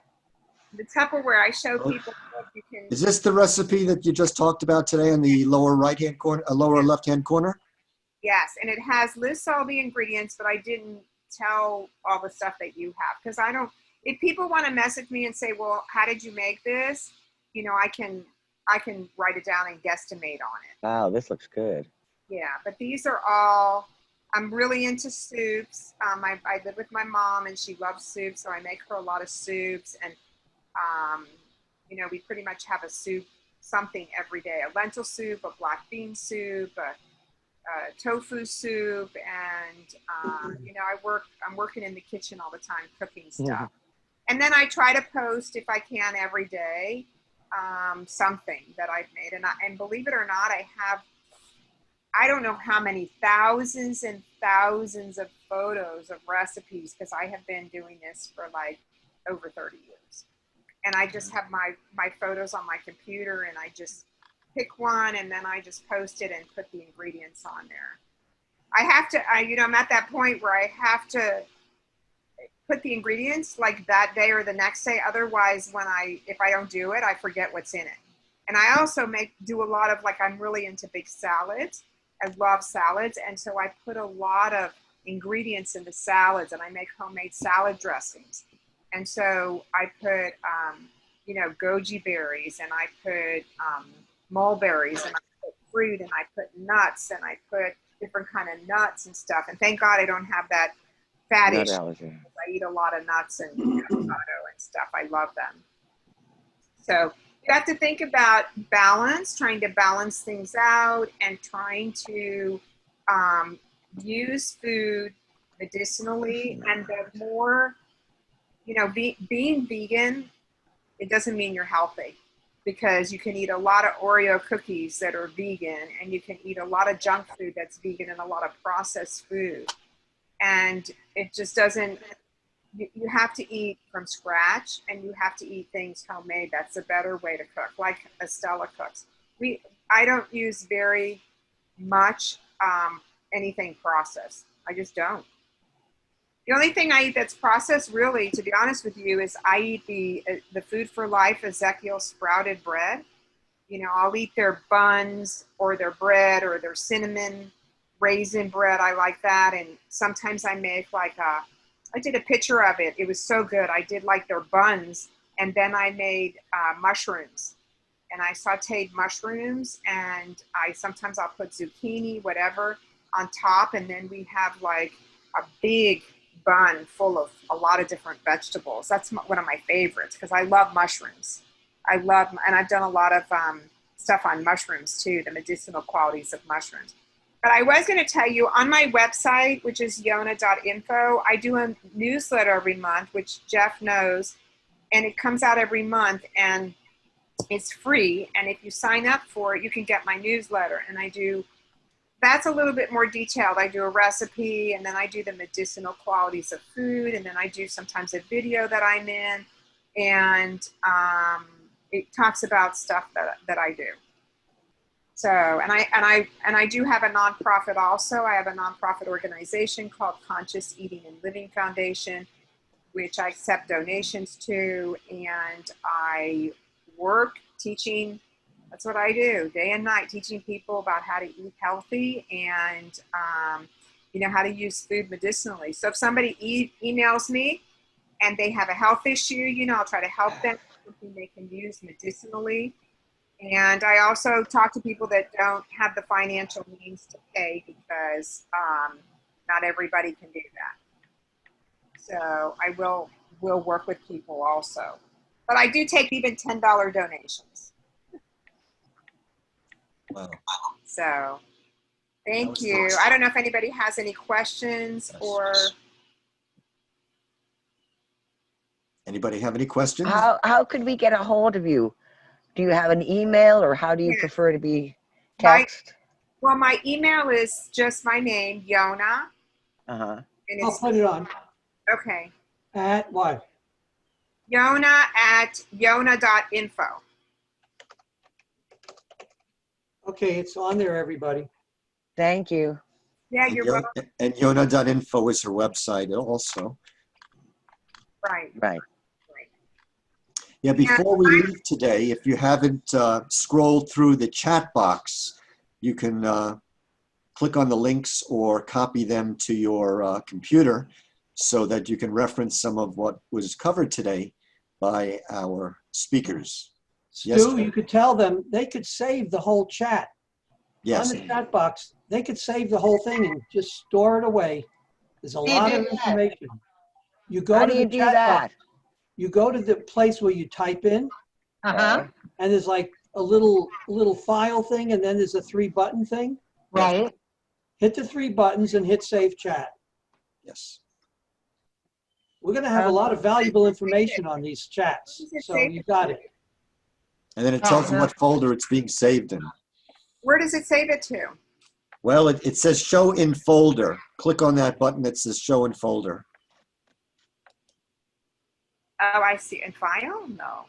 Tupperware, I show people what you can. Is this the recipe that you just talked about today in the lower right-hand corner, lower left-hand corner? Yes, and it lists all the ingredients, but I didn't tell all the stuff that you have because I don't. If people want to message me and say, "Well, how did you make this?" You know, I can write it down and guesstimate on it. Wow, this looks good. Yeah, but these are all I'm really into soups. I live with my mom and she loves soup, so I make her a lot of soups. And, you know, we pretty much have a soup, something every day, a lentil soup, a black bean soup, a tofu soup. And, you know, I'm working in the kitchen all the time, cooking stuff. And then I try to post, if I can, every day, something that I've made. And believe it or not, I don't know how many thousands and thousands of photos of recipes, because I have been doing this for like over 30 years. And I just have my photos on my computer, and I just pick one and then I just post it and put the ingredients on there. You know, I'm at that point where I have to put the ingredients like that day or the next day. Otherwise, if I don't do it, I forget what's in it. And I also do a lot of, like, I'm really into big salads. I love salads. And so I put a lot of ingredients in the salads, and I make homemade salad dressings. And so I put, you know, goji berries, and I put mulberries, and I put fruit, and I put nuts, and I put different kind of nuts and stuff. And thank God I don't have that fat issue. I eat a lot of nuts and avocado and stuff. I love them. So you have to think about balance, trying to balance things out, and trying to use food medicinally. And the more, you know, being vegan, it doesn't mean you're healthy, because you can eat a lot of Oreo cookies that are vegan, and you can eat a lot of junk food that's vegan, and a lot of processed food. And it just doesn't, you have to eat from scratch, and you have to eat things homemade. That's a better way to cook, like Estella cooks. I don't use very much anything processed. I just don't. The only thing I eat that's processed, really, to be honest with you, is I eat the Food for Life Ezekiel sprouted bread. You know, I'll eat their buns or their bread or their cinnamon raisin bread. I like that. And sometimes I make I did a picture of it. It was so good. I did like their buns, and then I made mushrooms, and I sauteed mushrooms, and sometimes I'll put zucchini, whatever, on top. And then we have like a big bun full of a lot of different vegetables. That's one of my favorites, because I love mushrooms. And I've done a lot of stuff on mushrooms too, the medicinal qualities of mushrooms. But I was going to tell you, on my website, which is yona.info, I do a newsletter every month, which Jeff knows, and it comes out every month, and it's free. And if you sign up for it, you can get my newsletter. And that's a little bit more detailed. I do a recipe, and then I do the medicinal qualities of food, and then I do sometimes a video that I'm in, and it talks about stuff that I do. So, and I do have a nonprofit also. I have a nonprofit organization called Conscious Eating and Living Foundation, which I accept donations to, and I work teaching. That's what I do, day and night, teaching people about how to eat healthy and, you know, how to use food medicinally. So if somebody emails me and they have a health issue, you know, I'll try to help them with something they can use medicinally. And I also talk to people that don't have the financial means to pay, because not everybody can do that. So I will work with people also. But I do take even $10 donations. Wow. So thank you. I don't know if anybody has any questions or. Anybody have any questions? How could we get a hold of you? Do you have an email, or how do you prefer to be text? My email is just my name, Yona. I'll put it on. Okay. At what? Yona@yona.info. Okay, it's on there, everybody. Thank you. Yeah, you're welcome. And Yona.info is her website also. Right. Yeah, before we leave today, if you haven't scrolled through the chat box, you can click on the links or copy them to your computer so that you can reference some of what was covered today by our speakers. Stu, you could tell them they could save the whole chat. Yes. on the chat box, they could save the whole thing and just store it away. There's a You lot do of that. information. You How go do to you the do chat that? box, you go to the place where you type in, Uh-huh, and there's like a little file thing, and then there's a 3-button thing. right. Hit the 3 buttons and hit save chat. Yes. We're gonna have a lot of valuable information on these chats, so you got it. And then it Oh, tells them yeah. what folder it's being saved in. Where does it save it to? Well, it says show in folder. Click on that button that says show in folder. Oh, I see. In file? No.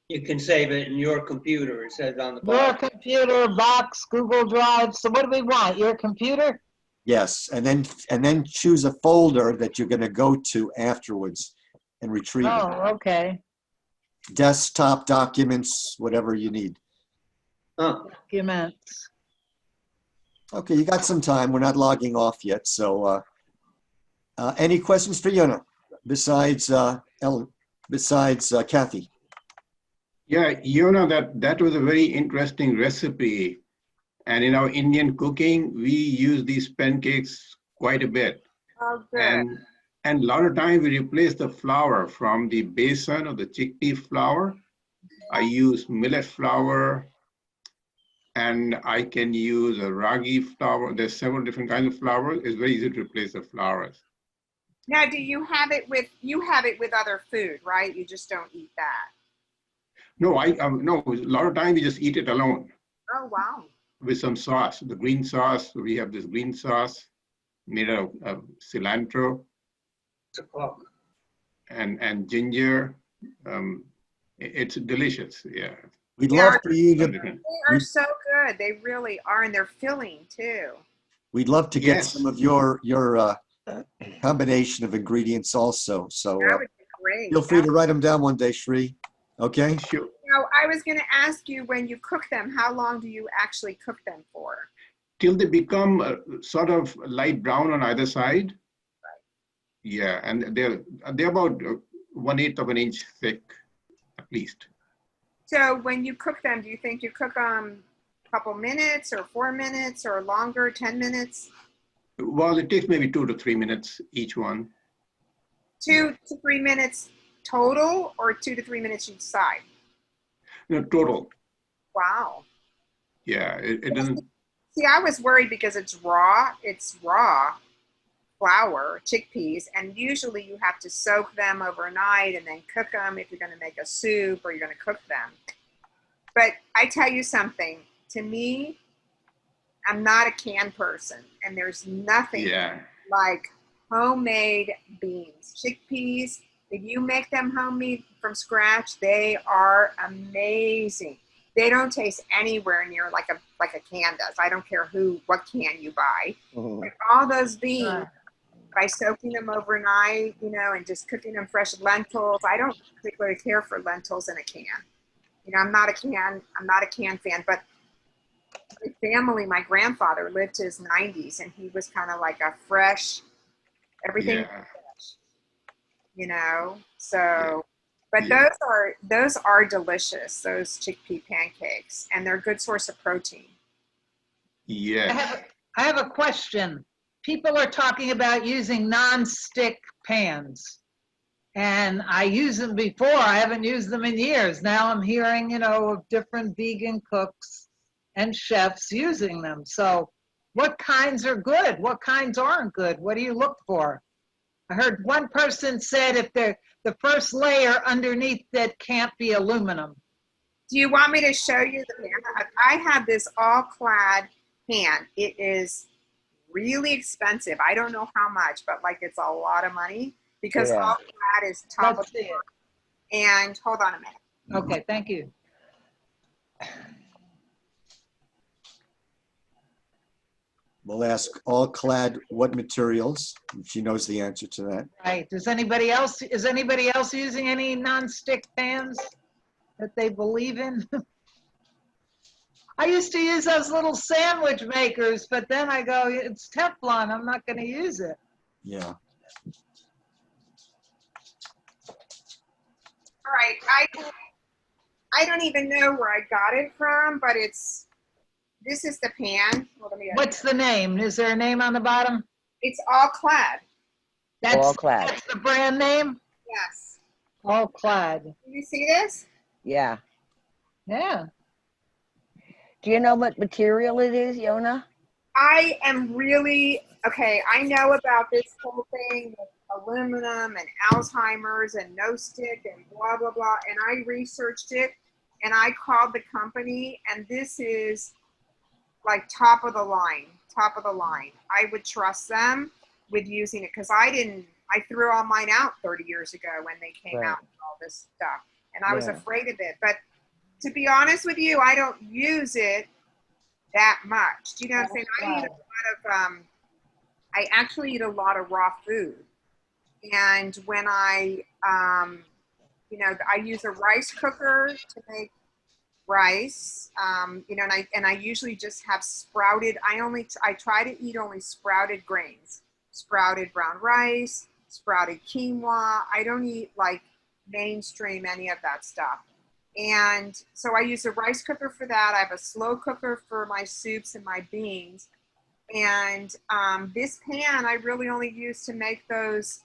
You can save it in your computer, it says on the Your bottom. computer, box, Google Drive. So what do we want? Your computer? Yes, and then choose a folder that you're going to go to afterwards and retrieve it. Oh, okay. Desktop, documents, whatever you need. Huh. Documents. Okay, you got some time. We're not logging off yet. So any questions for Yuna besides Ellen, besides Kathy? Yeah, you know that was a very interesting recipe. And in our Indian cooking, we use these pancakes quite a bit. Oh, good. And a lot of times we replace the flour from the besan or the chickpea flour. I use millet flour, and I can use a ragi flour. There's several different kinds of flour. It's very easy to replace the flours. Now, do you have it with other food, right? You just don't eat that. No, no. A lot of times we just eat it alone Oh, wow. with some sauce. The green sauce. We have this green sauce made of cilantro and ginger. It's delicious. Yeah. We'd love for you to. They are so good. They really are, and they're filling too. We'd love to get Yes. some of your combination of ingredients also. So That would be great. feel free to write them down one day, Shri. Okay. Sure. Now, I was going to ask you, when you cook them, how long do you actually cook them for? Till they become sort of light brown on either side. Yeah, and they're about 1/8 of an inch thick, at least. So when you cook them, do you think you cook them a couple minutes or 4 minutes or longer, 10 minutes? Well, it takes maybe 2 to 3 minutes each one. 2 to 3 minutes total, or 2 to 3 minutes each side? No, total. Wow. Yeah, it doesn't. See, I was worried because it's raw flour, chickpeas, and usually you have to soak them overnight and then cook them if you're going to make a soup or you're going to cook them. But I tell you something, to me, I'm not a canned person, and there's nothing like homemade beans. Chickpeas, if you make them homemade from scratch, they are amazing. They don't taste anywhere near like a can does. I don't care what can you buy. But all those beans, by soaking them overnight, and just cooking them fresh. Lentils, I don't particularly care for lentils in a can. I'm not a can fan, but my family, my grandfather lived to his 90s, and he was kind of like a fresh, everything fresh, so. But those are delicious, those chickpea pancakes, and they're a good source of protein. Yeah. I have a question. People are talking about using non-stick pans, and I used them before. I haven't used them in years. Now I'm hearing, of different vegan cooks and chefs using them. So what kinds are good? What kinds aren't good? What do you look for? I heard one person said if the first layer underneath that can't be aluminum. Do you want me to show you the pan? I have this all-clad pan. It is really expensive. I don't know how much, but it's a lot of money because all-clad is top of the line. And hold on a minute. Okay, thank you. We'll ask all clad what materials. She knows the answer to that. Right. Is anybody else using any non-stick pans that they believe in? I used to use those little sandwich makers, but then I go, it's Teflon. I'm not going to use it. Yeah. All right. I don't even know where I got it from, but it's This is the pan. Well, let me. What's the name? Is there a name on the bottom? It's All Clad. All clad. That's the brand name? Yes. All Clad. Do you see this? Yeah. Yeah. Do you know what material it is, Yona? I am really, okay, I know about this whole thing with aluminum and Alzheimer's and no stick and blah, blah, blah. And I researched it and I called the company, and this is like top of the line, top of the line. I would trust them with using it because I threw all mine out 30 years ago when they came Right. out with all this stuff. And I was Yeah. afraid of it. But to be honest with you, I don't use it that much. Do you know what I'm saying? I eat a lot of, I actually eat a lot of raw food. And when I, you know, I use a rice cooker to make rice, you know, and I usually just have sprouted, I try to eat only sprouted grains, sprouted brown rice, sprouted quinoa. I don't eat like mainstream, any of that stuff. And so I use a rice cooker for that. I have a slow cooker for my soups and my beans. And this pan I really only use to make those,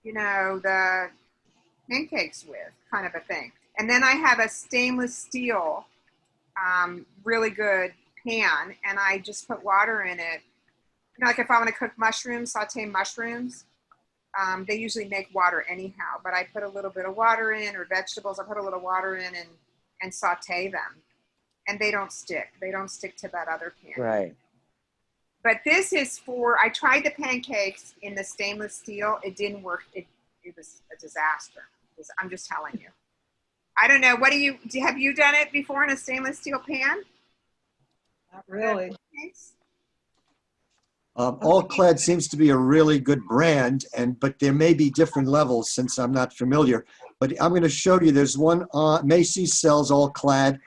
you know, the pancakes with, kind of a thing. And then I have a stainless steel, really good pan, and I just put water in it. You know, like if I want to cook mushrooms, saute mushrooms, they usually make water anyhow, but I put a little bit of water in, or vegetables, I put a little water in and saute them. And they don't stick. They don't stick to that other pan. Right. But this is for, I tried the pancakes in the stainless steel. It didn't work. It was a disaster. I'm just telling you. I don't know. What have you done it before in a stainless steel pan? Not really. All Clad seems to be a really good brand, but there may be different levels since I'm not familiar. But I'm going to show you. There's one. Macy's sells All Clad,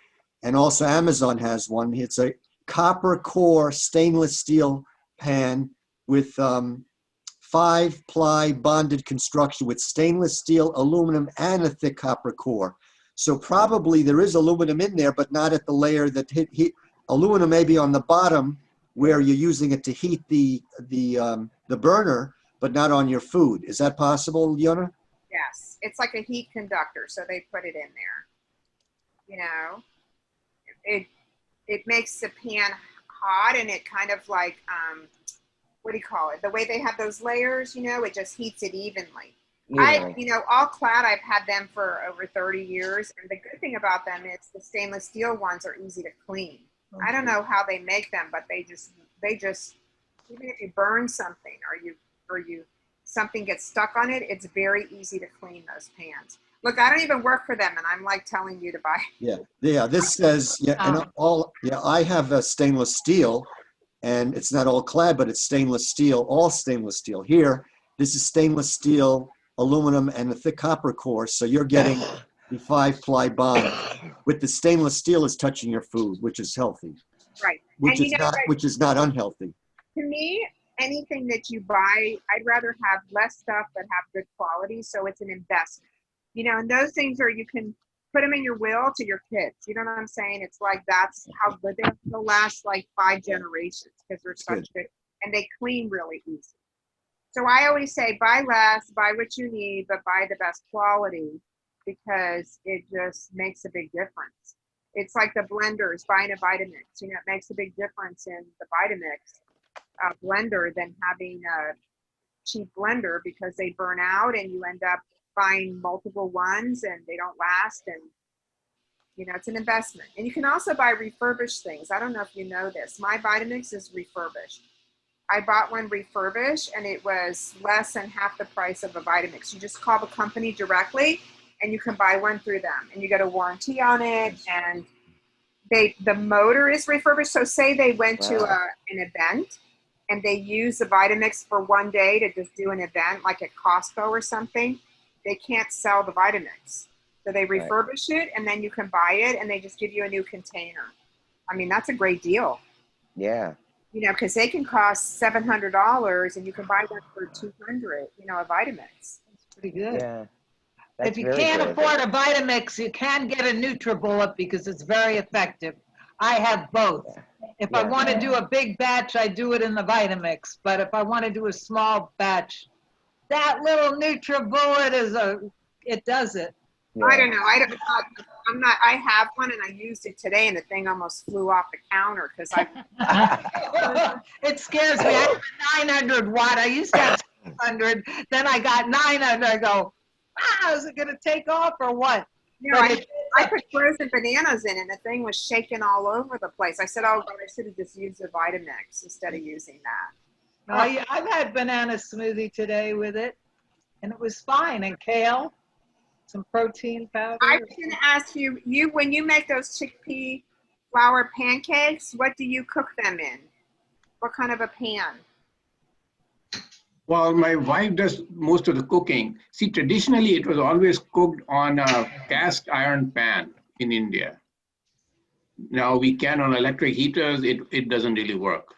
and also Amazon has one. It's a copper core stainless steel pan with 5-ply bonded construction with stainless steel, aluminum, and a thick copper core. So probably there is aluminum in there, but not at the layer that heat. Aluminum may be on the bottom where you're using it to heat the burner, but not on your food. Is that possible, Yona? Yes, it's like a heat conductor, so they put it in there. You know, it makes the pan hot, and it kind of like, what do you call it? The way they have those layers, you know, it just heats it evenly. Yeah. You know, All Clad, I've had them for over 30 years, and the good thing about them is the stainless steel ones are easy to clean. I don't know how they make them, but they just, even if you burn something or something gets stuck on it, it's very easy to clean those pans. Look, I don't even work for them, and I'm like telling you to buy. Yeah. This says I have a stainless steel, and it's not All Clad, but it's stainless steel, all stainless steel. Here, this is stainless steel, aluminum, and a thick copper core. So you're getting the 5-ply bond. With the stainless steel is touching your food, which is healthy. Right. Which is not unhealthy. To me, anything that you buy, I'd rather have less stuff but have good quality. So it's an investment. You know, and those things you can put them in your will to your kids. You know what I'm saying? It's like, that's how good they are. They'll last like 5 generations because they're such good, and they clean really easy. So I always say, buy less, buy what you need, but buy the best quality, because it just makes a big difference. It's like the blenders, buying a Vitamix. You know, it makes a big difference in the Vitamix blender than having a cheap blender, because they burn out and you end up buying multiple ones and they don't last. And, you know, it's an investment. And you can also buy refurbished things. I don't know if you know this. My Vitamix is refurbished. I bought one refurbished, and it was less than half the price of a Vitamix. You just call the company directly, and you can buy one through them, and you get a warranty on it. And the motor is refurbished. So say they went to an event, and they use the Vitamix for one day to just do an event, like at Costco or something. They can't sell the Vitamix. So they refurbish it, and then you can buy it, and they just give you a new container. I mean, that's a great deal. Yeah. You know, because they can cost $700, and you can buy one for $200. You know, a Vitamix. That's pretty good. Yeah. If you can't afford a Vitamix, you can get a NutriBullet because it's very effective. I have both. If I Yeah. want to do a big batch, I do it in the Vitamix. But if I want to do a small batch, that little NutriBullet it does it. I don't know. I'm not. I have one, and I used it today, and the thing almost flew off the counter because I. It scares me. I have a 900 watt. I used to have 600. Then I got 900. I go, is it going to take off or what? You know, I put frozen bananas in, and the thing was shaking all over the place. I said, "Oh God, I should have just used the Vitamix instead of using that." I've had banana smoothie today with it, and it was fine. And kale, some protein powder. I was going to ask you, when you make those chickpea flour pancakes, what do you cook them in? What kind of a pan? Well, my wife does most of the cooking. See, traditionally, it was always cooked on a cast iron pan in India. Now we can on electric heaters, it doesn't really work.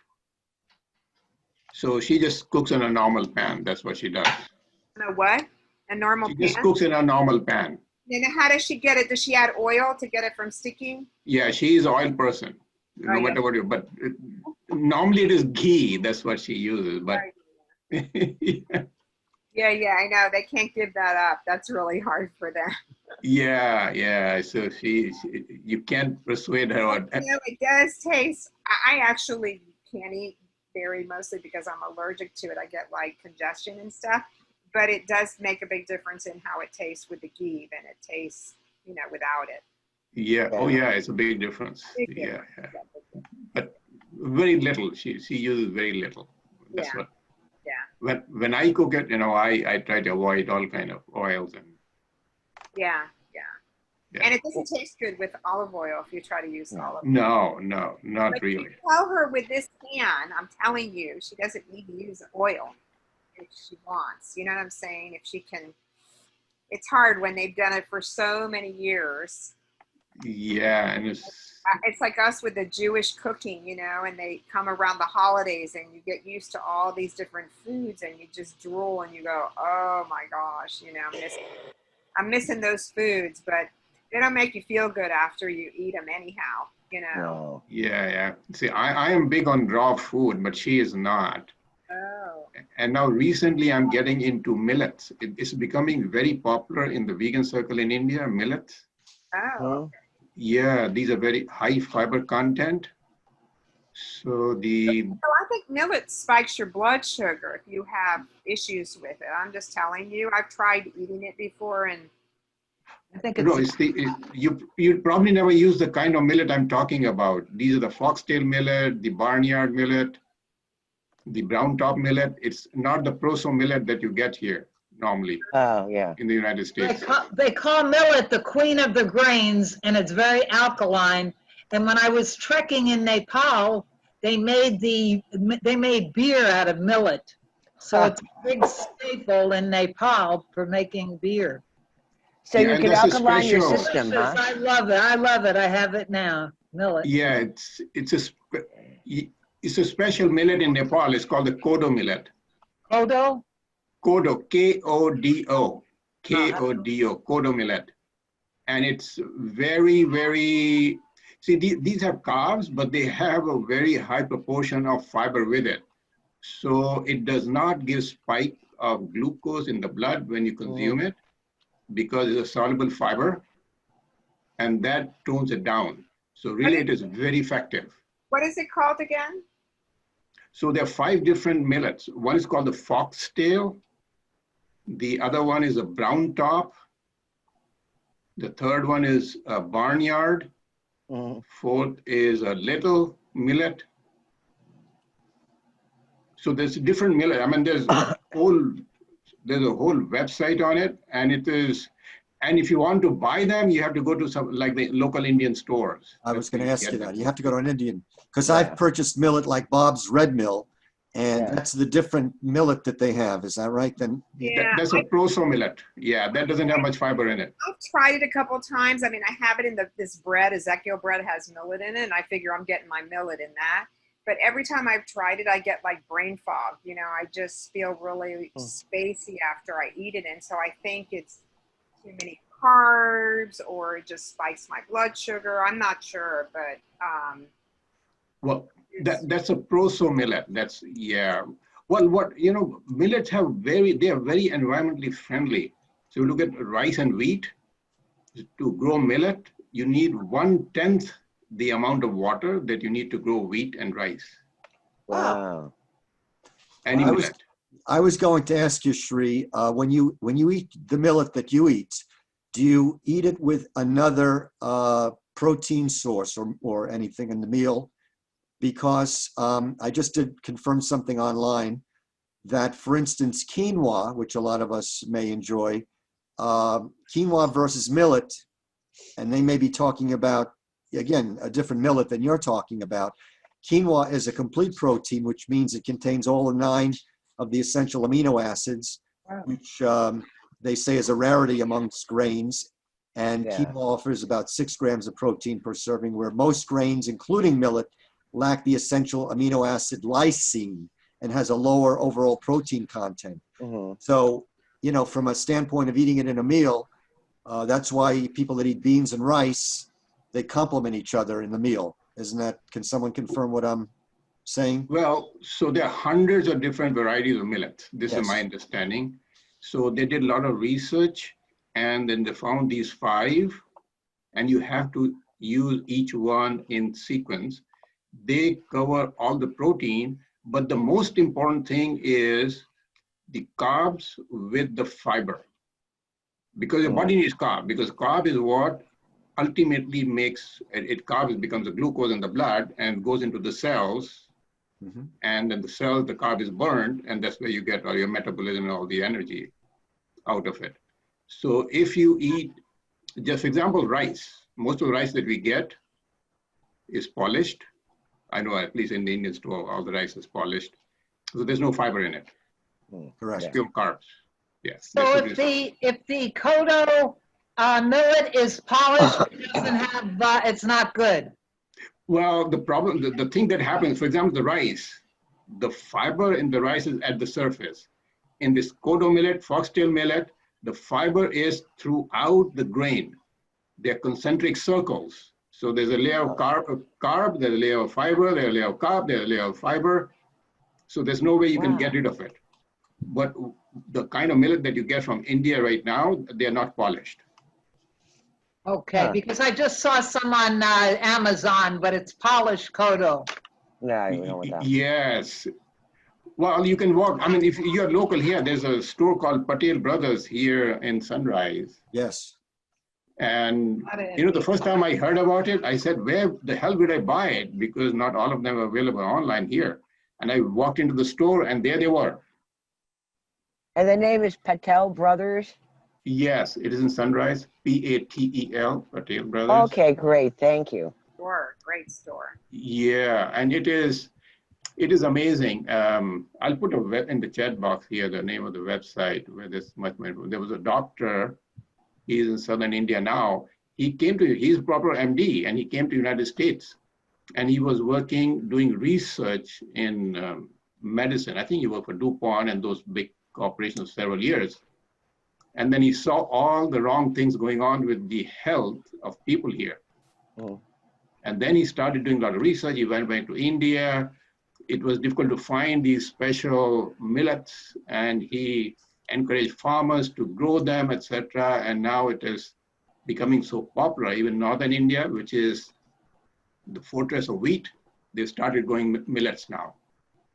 So she just cooks in a normal pan. That's what she does. A what? A normal She pan? just cooks in a normal pan. And how does she get it? Does she add oil to get it from sticking? Yeah, she is an oil person, no matter what you, but normally it is ghee. That's what she uses, but. Yeah, I know. They can't give that up. That's really hard for them. Yeah. So you can't persuade her. It does taste. I actually can't eat dairy mostly because I'm allergic to it. I get like congestion and stuff. But it does make a big difference in how it tastes with the ghee than it tastes, without it. Yeah. Oh, yeah. It's a big difference. Yeah. But very little. She uses very little. That's what. Yeah. When I cook it, I try to avoid all kind of oils and. Yeah. And it doesn't taste good with olive oil if you try to use olive oil. No, not but really. You tell her with this pan, I'm telling you, she doesn't need to use oil if she wants. You know what I'm saying? If she can, it's hard when they've done it for so many years. Yeah, and it's like us with the Jewish cooking, and they come around the holidays and you get used to all these different foods and you just drool and you go, oh my gosh, I'm missing those foods, but they don't make you feel good after you eat them anyhow, No. Yeah. See, I am big on raw food, but she is not. Oh. And now recently I'm getting into millets. It's becoming very popular in the vegan circle in India, millets. Oh. Yeah, these are very high fiber content. So I think millet spikes your blood sugar if you have issues with it. I'm just telling you. I've tried eating it before, and I think it's. You probably never use the kind of millet I'm talking about. These are the foxtail millet, the barnyard millet, the brown top millet. It's not the proso millet that you get here normally. Oh, yeah. In the United States. They call millet the queen of the grains, and it's very alkaline. And when I was trekking in Nepal, they made beer out of millet. So it's a big staple in Nepal for making beer. So you can alkaline your system, huh? I love it. I have it now. Millet. Yeah, it's a special millet in Nepal. It's called the kodo millet. Kodo? Kodo, K-O-D-O, kodo millet. And it's very, very, see, these have carbs, but they have a very high proportion of fiber with it. So it does not give spike of glucose in the blood when you consume it because it's a soluble fiber, and that tones it down. So really it is very effective. What is it called again? So there are 5 different millets. One is called the foxtail. The other one is a brown top. The third one is a barnyard. Fourth is a little millet. So there's different millet. I mean, there's a whole website on it, and and if you want to buy them, you have to go to some like the local Indian stores. I was going to ask you that. You have to go to an Indian, because I've purchased millet like Bob's Red Mill, and that's the different millet that they have. Is that right? Then that's a proso millet. Yeah, that doesn't have much fiber in it. I've tried it a couple of times. I mean, I have it in this bread. Ezekiel bread has millet in it, and I figure I'm getting my millet in that. But every time I've tried it, I get like brain fog. I just feel really spacey after I eat it. And so I think it's too many carbs or it just spikes my blood sugar. I'm not sure, but Well, that's a proso millet. That's, yeah. Well, millets they are very environmentally friendly. So you look at rice and wheat. To grow millet, you need 1/10 the amount of water that you need to grow wheat and rice. Wow. Any millet. I was going to ask you, Shri, when you eat the millet that you eat, do you eat it with another protein source or anything in the meal? Because I just did confirm something online that, for instance, quinoa, which a lot of us may enjoy, quinoa versus millet, and they may be talking about, again, a different millet than you're talking about. Quinoa is a complete protein, which means it contains all 9 of the essential amino acids, which they say is a rarity amongst grains. And quinoa offers about 6 grams of protein per serving, where most grains, including millet, lack the essential amino acid lysine and has a lower overall protein content. So, from a standpoint of eating it in a meal, that's why people that eat beans and rice, they complement each other in the meal. Isn't that, can someone confirm what I'm saying? Well, so there are hundreds of different varieties of millet. This is my understanding. So they did a lot of research and then they found these 5, and you have to use each one in sequence. They cover all the protein, but the most important thing is the carbs with the fiber. Because your body needs carb, because carb is what ultimately makes it carbs becomes a glucose in the blood and goes into the cells. And then the cells, the carb is burned, and that's where you get all your metabolism and all the energy out of it. So if you eat, just for example, rice, most of the rice that we get is polished. I know at least in the Indian store, all the rice is polished. So there's no fiber in it. Correct. It's pure carbs. Yes. So if the Kodo millet is polished, it doesn't have, it's not good. Well, the thing that happens, for example, the rice, the fiber in the rice is at the surface. In this Kodo millet, foxtail millet, the fiber is throughout the grain. They're concentric circles. So there's a layer of carb, there's a layer of fiber, there's a layer of carb, there's a layer of fiber. So there's no way you can get rid of it. But the kind of millet that you get from India right now, they're not polished. Okay, because I just saw some on Amazon, but it's polished Kodo. Yes. Well, you can walk. I mean, if you're local here, there's a store called Patel Brothers here in Sunrise. Yes. And, the first time I heard about it, I said, where the hell would I buy it? Because not all of them are available online here. And I walked into the store and there they were. And the name is Patel Brothers? Yes, it is in Sunrise, Patel, Patel Brothers. Okay, great, thank you. Store, great store. Yeah, and it is amazing. I'll put in the chat box here the name of the website where this much. There was a doctor, he's in southern India now. He's proper MD, and he came to United States, and he was doing research in medicine. I think he worked for DuPont and those big corporations for several years. And then he saw all the wrong things going on with the health of people here. And then he started doing a lot of research. He went back to India. It was difficult to find these special millets, and he encouraged farmers to grow them, etc. And now it is becoming so popular, even northern India, which is the fortress of wheat, they've started growing millets now.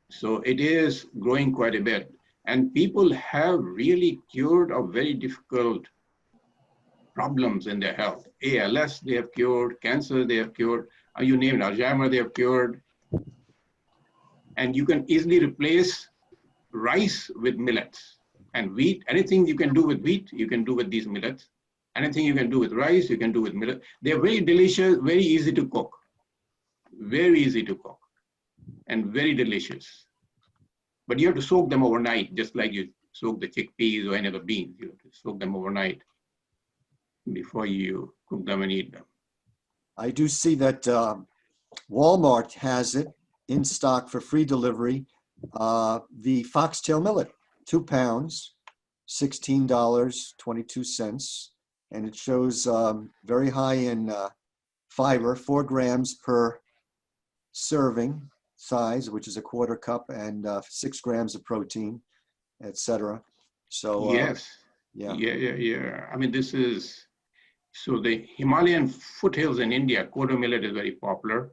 So it is growing quite a bit. And people have really cured of very difficult problems in their health. ALS, they have cured. Cancer, they have cured. You name it, Alzheimer's, they have cured. And you can easily replace rice with millets and wheat. Anything you can do with wheat, you can do with these millets. Anything you can do with rice, you can do with millet. They're very delicious, very easy to cook. Very easy to cook and very delicious. But you have to soak them overnight, just like you soak the chickpeas or any other beans. You have to soak them overnight before you cook them and eat them. I do see that Walmart has it in stock for free delivery. The foxtail millet, 2 pounds, $16.22. and it shows very high in fiber, 4 grams per serving size, which is a quarter cup, and 6 grams of protein, etc. So Yes. yeah. Yeah. I mean, this is, so the Himalayan foothills in India, kodo millet is very popular.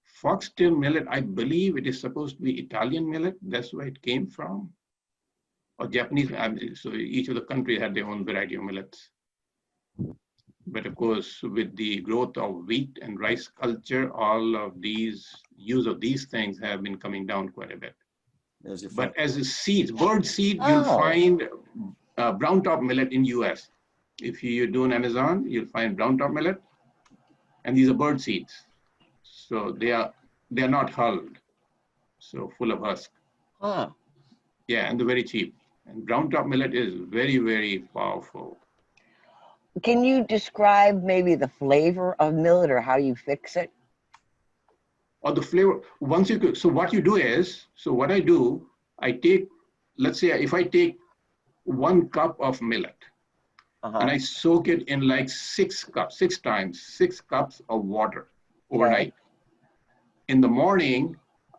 Foxtail millet, I believe it is supposed to be Italian millet. That's where it came from. Or Japanese, so each of the countries had their own variety of millets. But of course, with the growth of wheat and rice culture, all of these, use of these things have been coming down quite a bit. But as a seeds, bird seed, you'll find brown top millet in US. If you do on Amazon, you'll find brown top millet, and these are bird seeds. So they are not hulled, so full of husk. Yeah, and they're very cheap. And brown top millet is very, very powerful. Can you describe maybe the flavor of millet or how you fix it? Or the flavor, once you cook, so what you do is, so what I do, I take, let's say if I take 1 cup of millet, and I soak it in like 6 cups of water overnight. In the morning,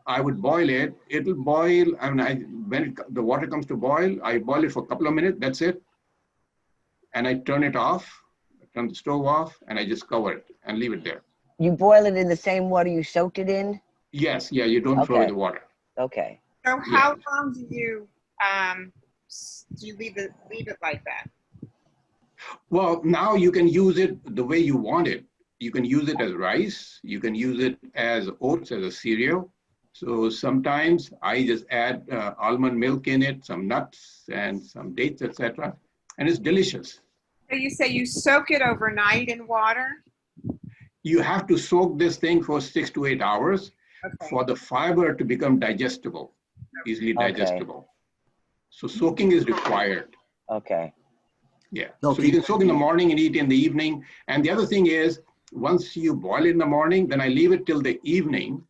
I would boil it. It'll boil, and when the water comes to boil, I boil it for a couple of minutes, that's it. And I turn it off, turn the stove off, and I just cover it and leave it there. You boil it in the same water you soaked it in? Yes, yeah, you don't throw away the water. Okay. So how long do you leave it like that? Well, now you can use it the way you want it. You can use it as rice. You can use it as oats, as a cereal. So sometimes I just add almond milk in it, some nuts and some dates, etc. And it's delicious. So you say you soak it overnight in water? You have to soak this thing for 6 to 8 hours for the fiber to become digestible, easily digestible. So soaking is required. Okay. Yeah, so you can soak in the morning and eat in the evening. And the other thing is, once you boil it in the morning, then I leave it till the evening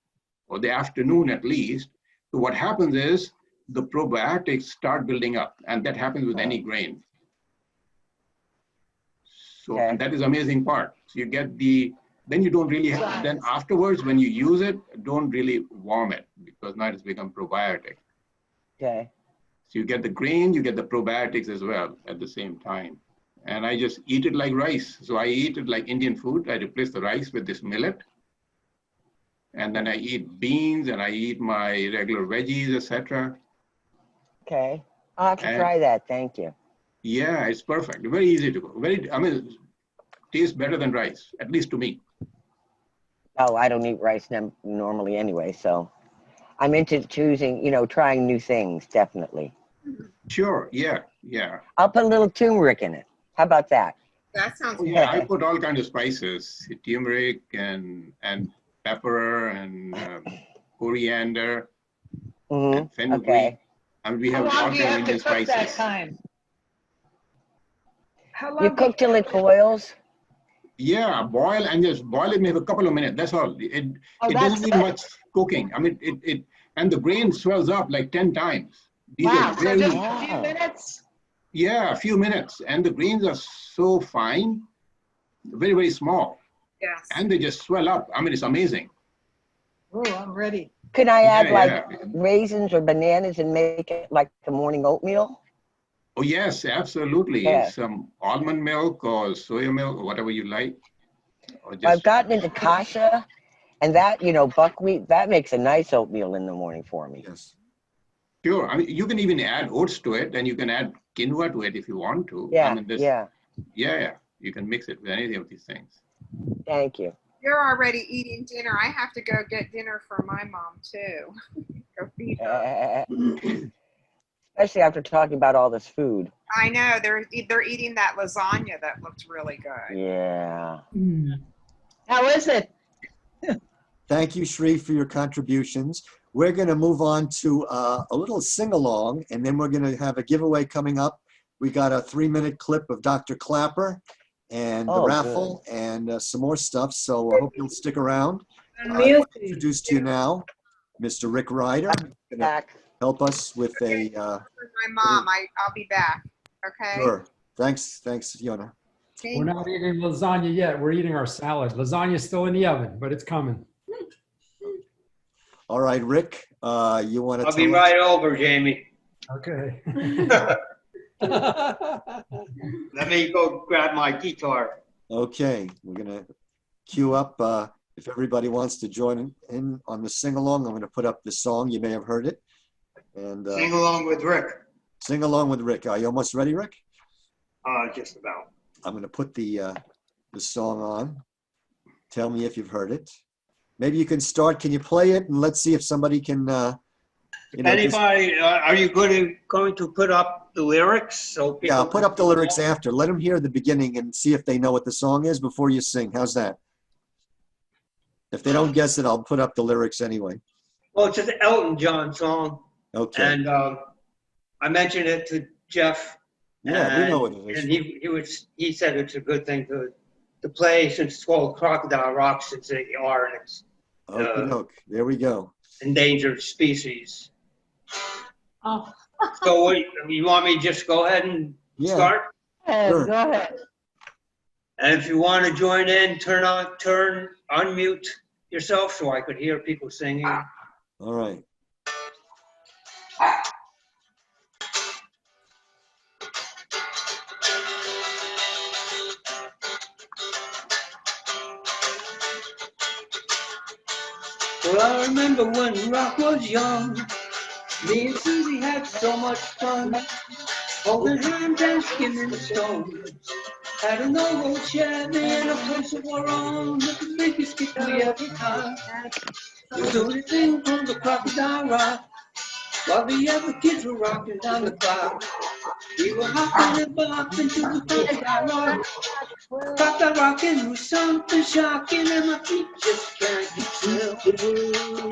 or the afternoon at least. So what happens is the probiotics start building up, and that happens with any grain. So and that is the amazing part. So you get then you don't really have, then afterwards when you use it, don't really warm it because now it's become probiotic. Okay. So you get the grain, you get the probiotics as well at the same time. And I just eat it like rice. So I eat it like Indian food. I replace the rice with this millet. And then I eat beans and I eat my regular veggies, etc. Okay. I'll have to try that. Thank you. Yeah, it's perfect. Very easy to cook. Tastes better than rice, at least to me. Oh, I don't eat rice normally anyway, so I'm into choosing, trying new things, definitely. Sure, yeah. I'll put a little turmeric in it. How about that? That sounds good. Yeah, I put all kinds of spices, turmeric and pepper and coriander and fenugreek. Okay. And we have all kinds of Indian spices. That time? How long you cook till it boils? Yeah, boil and just boil it maybe a couple of minutes. That's all. It doesn't need much cooking. I mean, and the grain swells up like 10 times. These wow, are very, so just a few minutes? Yeah, a few minutes. And the grains are so fine, very, very small. Yes. And they just swell up. I mean, it's amazing. Oh, I'm ready. Can I add raisins or bananas and make it like the morning oatmeal? Oh, yes, absolutely. Yeah. Some almond milk or soya milk or whatever you like. Or just, I've gotten into kasha, and that, buckwheat, that makes a nice oatmeal in the morning for me. Yes. Sure. I mean, you can even add oats to it, and you can add quinoa to it if you want to. Yeah, I mean, yeah. You can mix it with any of these things. Thank you. You're already eating dinner. I have to go get dinner for my mom, too. Go feed her. Especially after talking about all this food. I know. They're eating that lasagna that looked really good. Yeah. How is it? Thank you, Shri, for your contributions. We're going to move on to a little sing-along, and then we're going to have a giveaway coming up. We got a 3-minute clip of Dr. Clapper and the raffle and some more stuff, so I hope you'll stick around. I'll introduce to you now Mr. Rick Ryder. He's going to help us with my mom. I'll be back. Okay. Sure. Thanks, Fiona. We're not eating lasagna yet. We're eating our salad. Lasagna's still in the oven, but it's coming. All right, Rick, you want to I'll be right over, Jamie. Okay. Let me go grab my guitar. Okay, we're gonna queue up. If everybody wants to join in on the sing-along, I'm gonna put up the song. You may have heard it. And Sing along with Rick. sing along with Rick. Are you almost ready, Rick? Just about. I'm gonna put the song on. Tell me if you've heard it. Maybe you can start. Can you play it? And let's see if somebody can, you know, just- Anybody, are you going to put up the lyrics? So yeah, I'll people put up the lyrics after. Let them hear the beginning and see if they know what the song is before you sing. How's that? If they don't guess it, I'll put up the lyrics anyway. Well, it's an Elton John song. Okay. And I mentioned it to Jeff. Yeah, we know what it is. And he said it's a good thing to play since it's called Crocodile Rock, since they are and it's Okey-doke. There we go. endangered species. Oh. So what, you want me to just go ahead and start? Sure. Go ahead. And if you want to join in, unmute yourself so I could hear people singing. All right. Well, I remember when Rock was young, me and Susie had so much fun, holding hands and skimming stones. Had an old Chevy and a place of our own, with the biggest kick we ever had. We do the thing called the Crocodile Rock, while the other kids were rocking down the block. We were hopping and bopping to the Crocodile Rock. Crocodile rocking was something shocking, and my feet just can't keep still.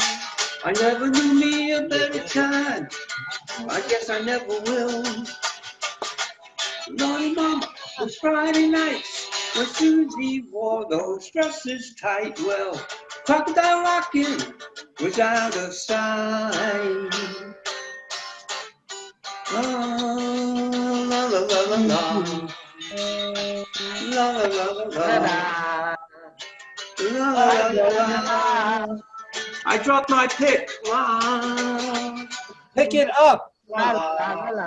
I never knew me a better time. I guess I never will. Lordy mama, it was Friday nights when Susie wore those dresses tight. Well, crocodile rocking was out of sight. La la la la la. La la la la la. La la la la. I dropped my pick. La. Pick it up. La la la la.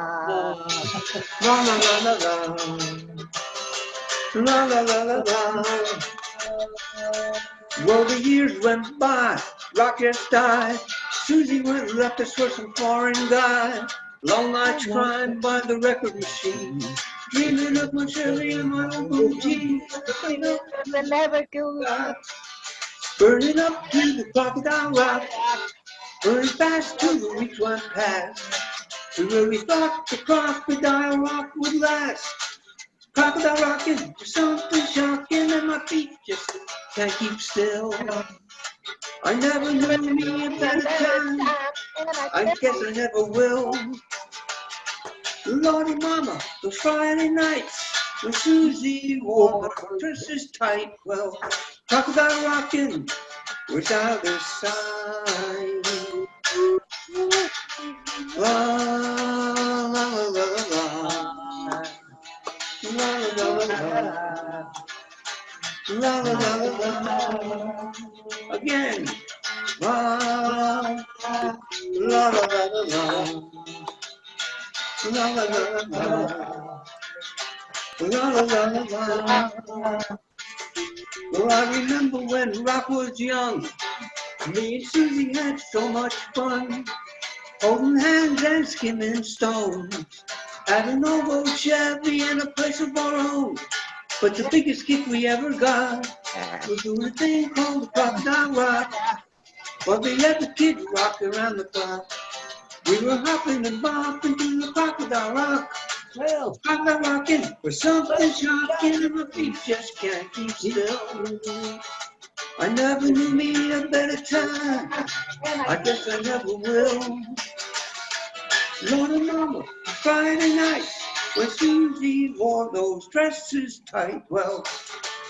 La la la la la. La la la la la. Well, the years went by, Rockets died. Susie went and left us for some foreign guy. Long nights crying by the record machine, dreaming of my Chevy and my old blue jeans. Never go up. Burning up to the Crocodile Rock, burning fast till the weeks went past. We really thought the Crocodile Rock would last. Crocodile rocking was something shocking, and my feet just can't keep still. I never knew me a better time. I guess I never will. Lordy mama, those Friday nights when Susie wore her dresses tight. Well, crocodile rocking was out of sight. La la la la la. La la la la. La la la la. Again. La la la la la. La la la la. La la la la. Well, I remember when Rock was young, me and Susie had so much fun, holding hands and skimming stones. Had an old Chevy and a place of our own, but the biggest kick we ever got was doing a thing called the Crocodile Rock, while the other kids rocked around the clock. We were hopping and bopping to the Crocodile Rock. Well, crocodile rocking was something shocking, and my feet just can't keep still. I never knew me a better time. I guess I never will. Lordy mama, Friday night when Susie wore those dresses tight. Well,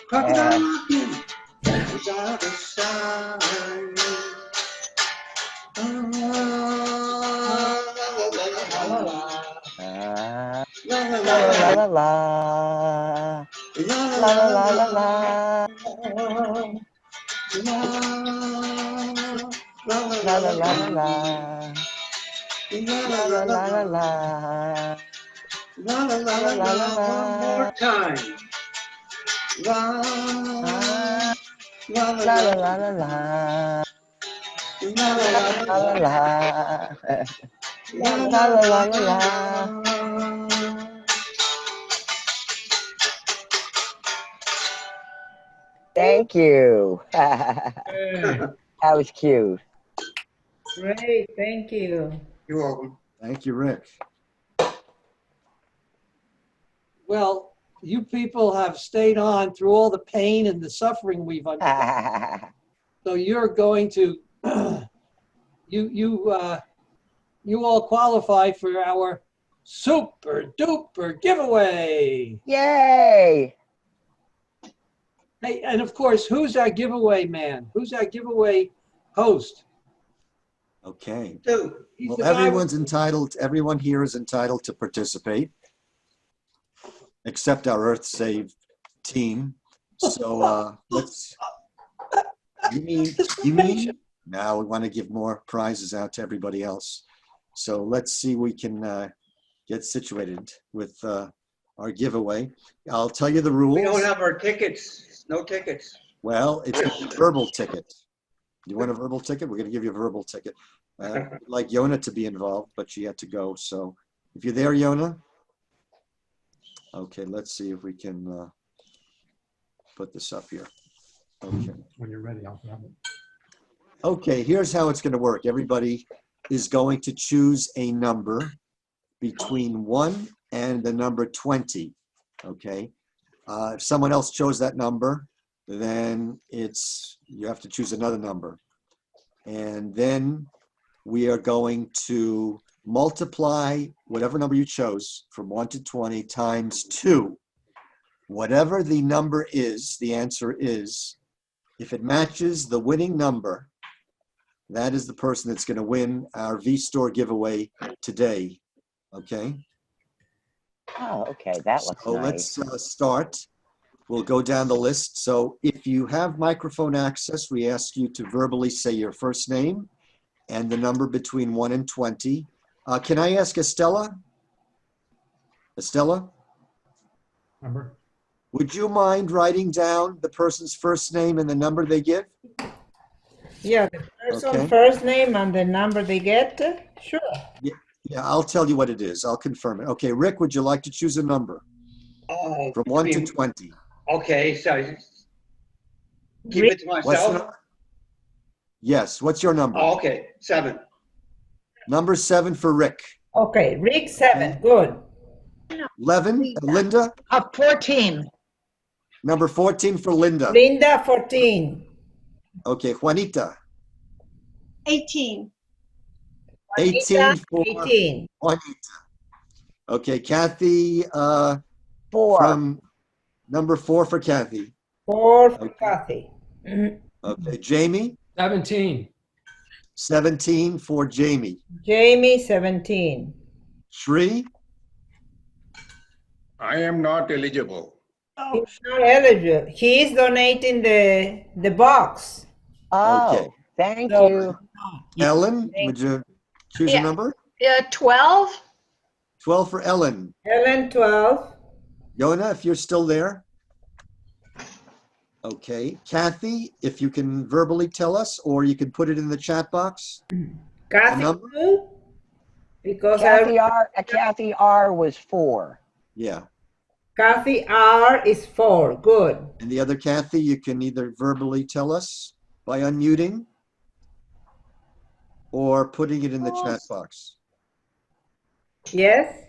crocodile rocking was out of sight. La La la la la. La la la la la. La la la la la. La la la la la. La la la la La la la. One la. more time. La la La la la la la. la La la la la la. La la la la la. Thank you. That Good. was cute. Great, thank you. You're welcome. Thank you, Rick. Well, you people have stayed on through all the pain and the suffering we've undergone. So you're going to, you all qualify for our super duper giveaway. Yay! Hey, and of course, who's our giveaway man? Who's our giveaway host? Okay. Two. He's Well, the guy everyone here is entitled to participate, except our EarthSave team. So let's, you mean? Now we want to give more prizes out to everybody else. So let's see we can get situated with our giveaway. I'll tell you the rules. We don't have our tickets. No tickets. Well, it's a verbal ticket. You want a verbal ticket? We're going to give you a verbal ticket. We'd like Yona to be involved, but she had to go. So if you're there, Yona. Okay, let's see if we can put this up here. Okay. When you're ready, I'll grab it. Okay, here's how it's going to work. Everybody is going to choose a number between 1 and the number 20. Okay. If someone else chose that number, then you have to choose another number. And then we are going to multiply whatever number you chose from 1 to 20 times 2. Whatever the number is, the answer is, if it matches the winning number, that is the person that's going to win our V-Store giveaway today. Okay? Oh, okay. That looks So nice. let's start. We'll go down the list. So if you have microphone access, we ask you to verbally say your first name and the number between 1 and 20. Can I ask Estella? Estella? Number? Would you mind writing down the person's first name and the number they give? Yeah, the person Okay. first name and the number they get? Sure. Yeah, I'll tell you what it is. I'll confirm it. Okay, Rick, would you like to choose a number from 1 to 20? Okay, so keep it to What's myself. Yes, what's your number? Oh, okay, 7. Number 7 for Rick. Okay, Rick 7, good. 11, Linda. 14. Number 14 for Linda. Linda 14. Okay, Juanita. 18. 18 for 18. Juanita. Okay, Kathy. 4. From number 4 for Kathy. 4 for Kathy. Okay, Jamie. 17. 17 for Jamie. Jamie 17. Shri. I am not eligible. He's not eligible. He is donating the box. Oh, Okay. thank So- you. Ellen, would you choose a number? 12. 12 for Ellen. Ellen 12. Yona, if you're still there. Okay. Kathy, if you can verbally tell us, or you can put it in the chat box. Kathy number? 2. Because Kathy R was 4. Yeah. Kathy R is 4. Good. And the other Kathy, you can either verbally tell us by unmuting or putting it in the chat box. Yes.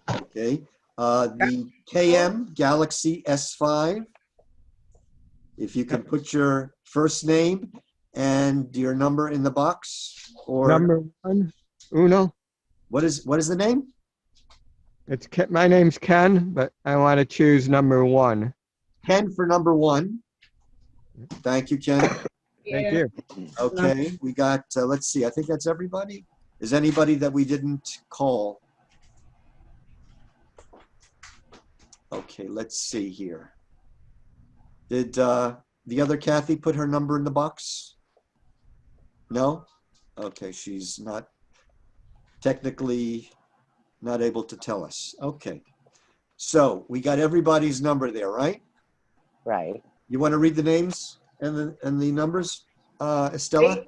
Okay. The KM Galaxy S5. If you can put your first name and your number in the box, or Number 1, Uno. what is the name? It's Ken, my name's Ken, but I want to choose number 1. Ken for number 1. Thank you, Ken. Thank you. Okay, we got, let's see, I think that's everybody. Is anybody that we didn't call? Okay, let's see here. Did the other Kathy put her number in the box? No? Okay, she's not technically not able to tell us. Okay. So we got everybody's number there, right? Right. You want to read the names and the numbers, Estella?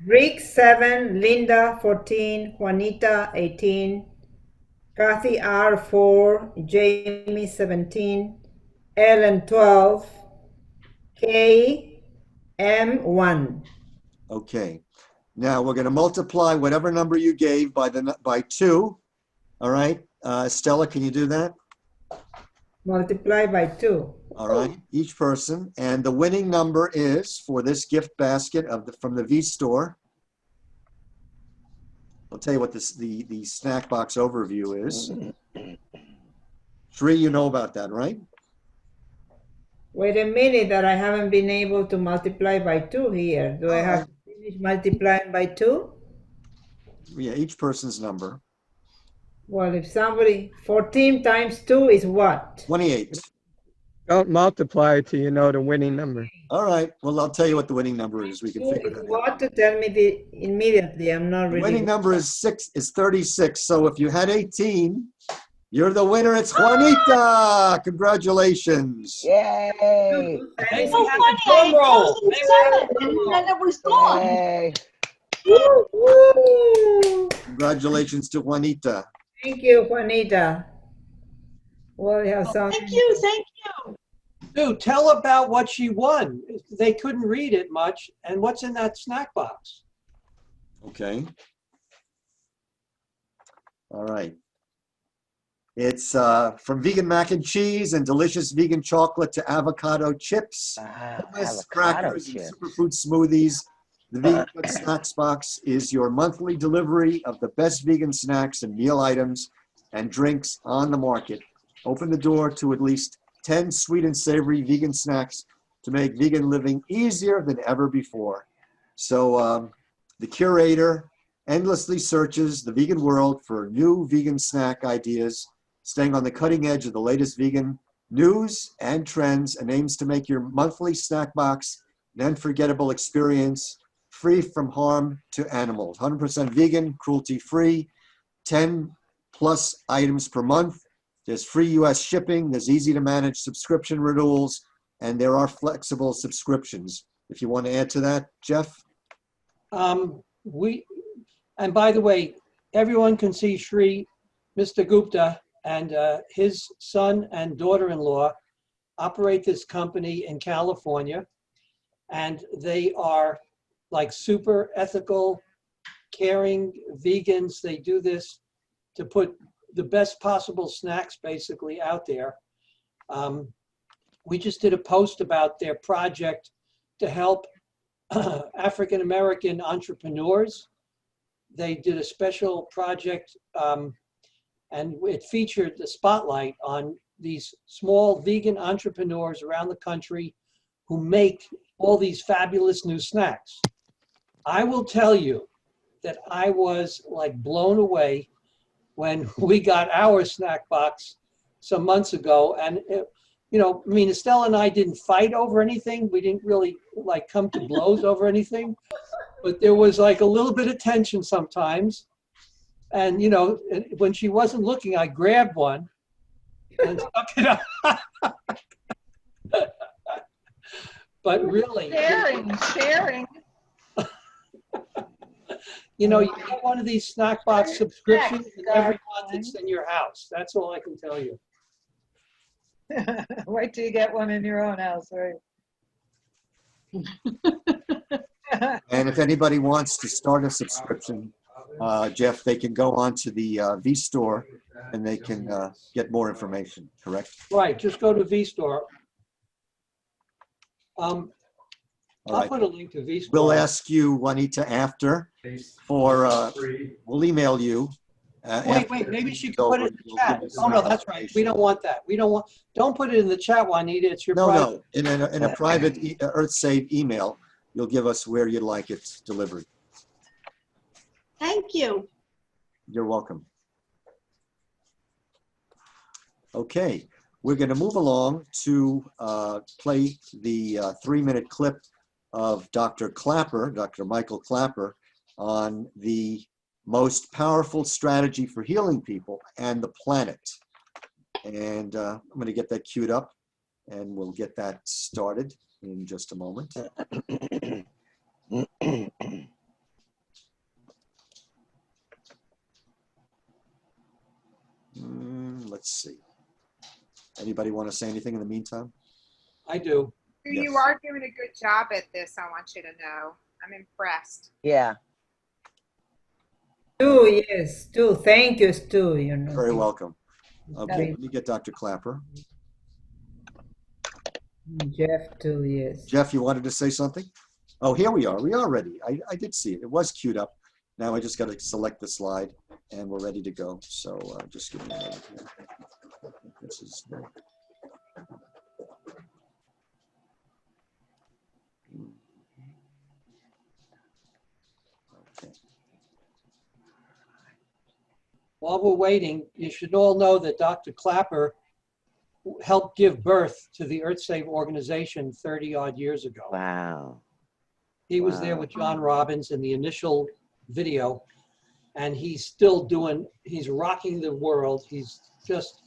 Rick 7, Linda 14, Juanita 18, Kathy R 4, Jamie 17, Ellen 12, K M 1. Okay. Now we're going to multiply whatever number you gave by 2. All right. Stella, can you do that? Multiply by 2. All right. Each person. And the winning number is for this gift basket from the V store. I'll tell you what the snack box overview is. 3, you know about that, right? Wait a minute, that I haven't been able to multiply by 2 here. Do I have to finish multiplying by 2? Yeah, each person's number. Well, if somebody, 14 times 2 is what? 28. Don't multiply till you know the winning number. All right. Well, I'll tell you what the winning number is. We can 2 figure is that out. what? To tell me immediately. I'm not The really. winning number is 36. So if you had 18, you're the winner. It's Juanita. Congratulations. Yay! Hey, So we have funny, a drum roll. I chose 7 and then it was gone. Yay! Woo, woo. Congratulations to Juanita. Thank you, Juanita. Well, you have some. Thank you. Dude, tell about what she won. They couldn't read it much. And what's in that snack box? Okay. All right. It's from vegan mac and cheese and delicious vegan chocolate to avocado chips, hummus, crackers, and superfood smoothies. The Vegan Food Snacks Box is your monthly delivery of the best vegan snacks and meal items and drinks on the market. Open the door to at least 10 sweet and savory vegan snacks to make vegan living easier than ever before. So the curator endlessly searches the vegan world for new vegan snack ideas, staying on the cutting edge of the latest vegan news and trends, and aims to make your monthly snack box an unforgettable experience, free from harm to animals. 100% vegan, cruelty-free, 10 plus items per month. There's free US shipping, there's easy to manage subscription renewals, and there are flexible subscriptions. If you want to add to that, Jeff? And by the way, everyone can see Sri, Mr. Gupta, and his son and daughter-in-law operate this company in California. And they are like super ethical, caring vegans. They do this to put the best possible snacks basically out there. We just did a post about their project to help African-American entrepreneurs. They did a special project and it featured the spotlight on these small vegan entrepreneurs around the country who make all these fabulous new snacks. I will tell you that I was like blown away when we got our snack box some months ago. And, Estella and I didn't fight over anything. We didn't really like come to blows over anything, but there was like a little bit of tension sometimes. And, when she wasn't looking, I grabbed one and stuck it up. But really, sharing. You get one of these snack box subscriptions and every month it's in your house. That's all I can tell you. Wait till you get one in your own house, right? And if anybody wants to start a subscription, Jeff, they can go on to the V store and they can get more information, correct? Right, just go to V-Store. I'll right. put a link to V-Store. We'll ask you, Juanita, after we'll email you. Wait, maybe she can put it in the chat. Oh, no, that's right. We don't want that. Don't put it in the chat, Juanita. It's your private. No, in a private EarthSave email, you'll give us where you'd like it delivered. Thank you. You're welcome. Okay, we're going to move along to play the 3-minute clip of Dr. Clapper, Dr. Michael Clapper, on the most powerful strategy for healing people and the planet. And I'm going to get that queued up, and we'll get that started in just a moment. Let's see. Anybody want to say anything in the meantime? I do. Yes. You are doing a good job at this, I want you to know. I'm impressed. Yeah. Stu, yes, Stu. Thank you, Stu. You know. Very welcome. Okay, Great. let me get Dr. Clapper. Jeff too, yes. Jeff, you wanted to say something? Oh, here we are. We are ready. I did see it. It was queued up. Now I just got to select the slide, and we're ready to go. So just give me a minute here. This is okay. While we're waiting, you should all know that Dr. Clapper helped give birth to the EarthSave organization 30-odd years ago. Wow. He was there with John Robbins in the initial video, and he's still he's rocking the world. He's just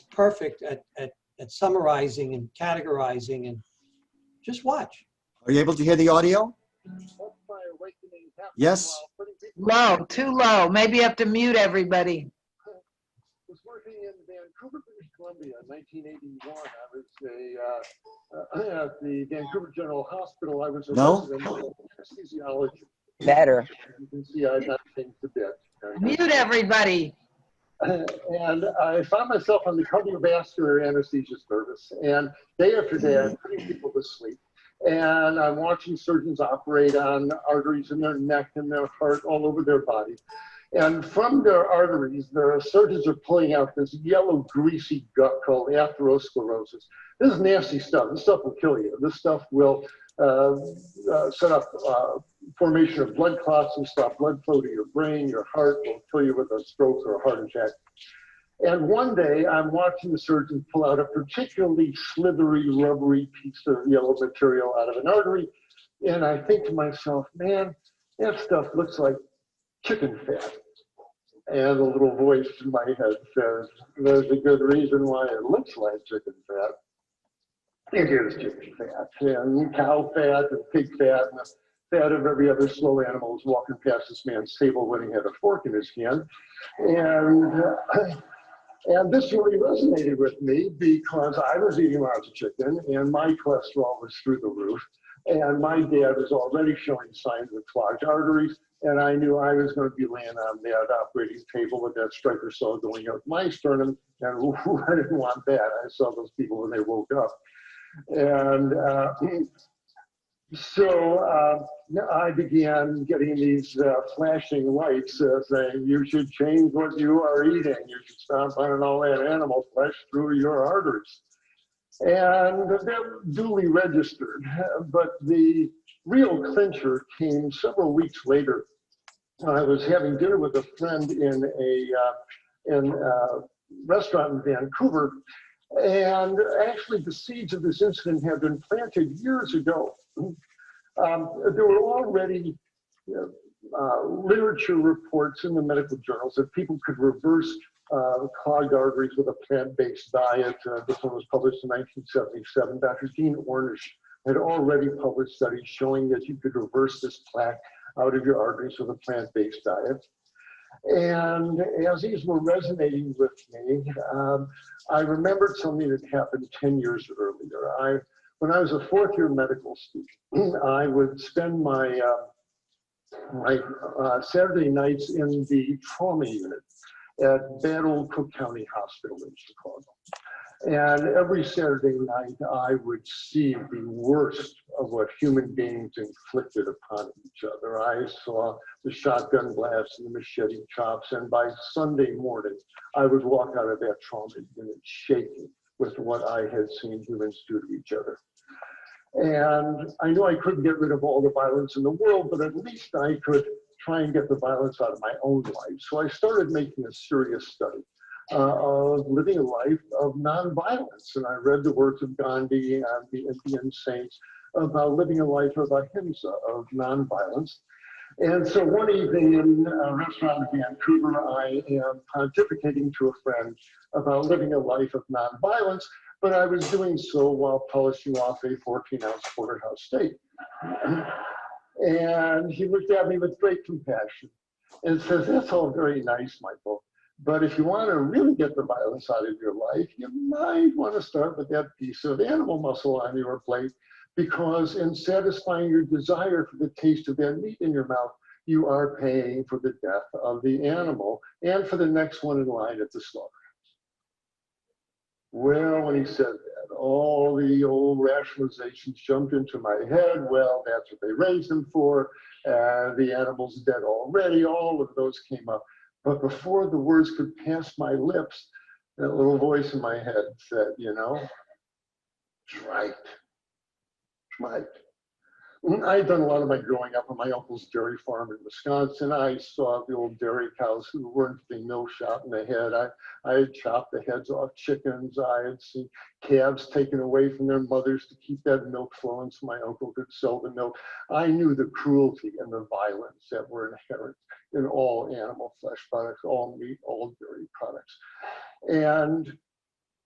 perfect at summarizing and categorizing, and just watch. Are you able to hear the audio? Yes? Low, too low. Maybe you have to mute everybody. Was working in Vancouver, British Columbia in 1981. I was at the Vancouver General Hospital. I was a resident of anesthesiology. Better. You can see I've not changed a bit. Mute everybody. And I found myself on the cardiovascular anesthesia service, and day after day I'm putting people to sleep. And I'm watching surgeons operate on arteries in their neck and their heart all over their body. And from their arteries, the surgeons are pulling out this yellow, greasy gut called atherosclerosis. This is nasty stuff. This stuff will kill you. This stuff will set up formation of blood clots and stop blood flow to your brain. Your heart will kill you with a stroke or a heart attack. And one day, I'm watching the surgeon pull out a particularly slithery, rubbery piece of yellow material out of an artery. And I think to myself, man, that stuff looks like chicken fat. And a little voice in my head says, there's a good reason why it looks like chicken fat. It is chicken fat, and cow fat, and pig fat, and the fat of every other slow animal is walking past this man's table when he had a fork in his hand. And this really resonated with me because I was eating lots of chicken, and my cholesterol was through the roof. And my dad was already showing signs of clogged arteries, and I knew I was going to be laying on that operating table with that striker saw going up my sternum, and I didn't want that. I saw those people when they woke up. And so I began getting these flashing lights saying, you should change what you are eating. You should stop letting all that animal flesh through your arteries. And they're duly registered. But the real clincher came several weeks later. I was having dinner with a friend in a restaurant in Vancouver. And actually, the seeds of this incident had been planted years ago. There were already literature reports in the medical journals that people could reverse clogged arteries with a plant-based diet. This one was published in 1977. Dr. Dean Ornish had already published studies showing that you could reverse this plaque out of your arteries with a plant-based diet. And as these were resonating with me, I remembered something that happened 10 years earlier. When I was a fourth-year medical student, I would spend my Saturday nights in the trauma unit at bad old Cook County Hospital in Chicago. And every Saturday night, I would see the worst of what human beings inflicted upon each other. I saw the shotgun blasts and the machete chops, and by Sunday morning, I would walk out of that trauma unit shaking with what I had seen humans do to each other. And I knew I couldn't get rid of all the violence in the world, but at least I could try and get the violence out of my own life. So I started making a serious study of living a life of nonviolence. And I read the words of Gandhi and the Indian saints about living a life of ahimsa, of nonviolence. And so one evening in a restaurant in Vancouver, I am pontificating to a friend about living a life of nonviolence, but I was doing so while polishing off a 14-ounce porterhouse steak. And he looked at me with great compassion and says, "That's all very nice, Michael, but if you want to really get the violence out of your life, you might want to start with that piece of animal muscle on your plate, because in satisfying your desire for the taste of that meat in your mouth, you are paying for the death of the animal and for the next one in line at the slaughterhouse." Well, when he said that, all the old rationalizations jumped into my head. Well, that's what they raised him for. The animal's dead already. All of those came up. But before the words could pass my lips, that little voice in my head said, "You know, it's right. Right." I'd done a lot of my growing up on my uncle's dairy farm in Wisconsin. I saw the old dairy cows who weren't being milk shot in the head. I had chopped the heads off chickens. I had seen calves taken away from their mothers to keep that milk flowing so my uncle could sell the milk. I knew the cruelty and the violence that were inherent in all animal flesh products, all meat, all dairy products. And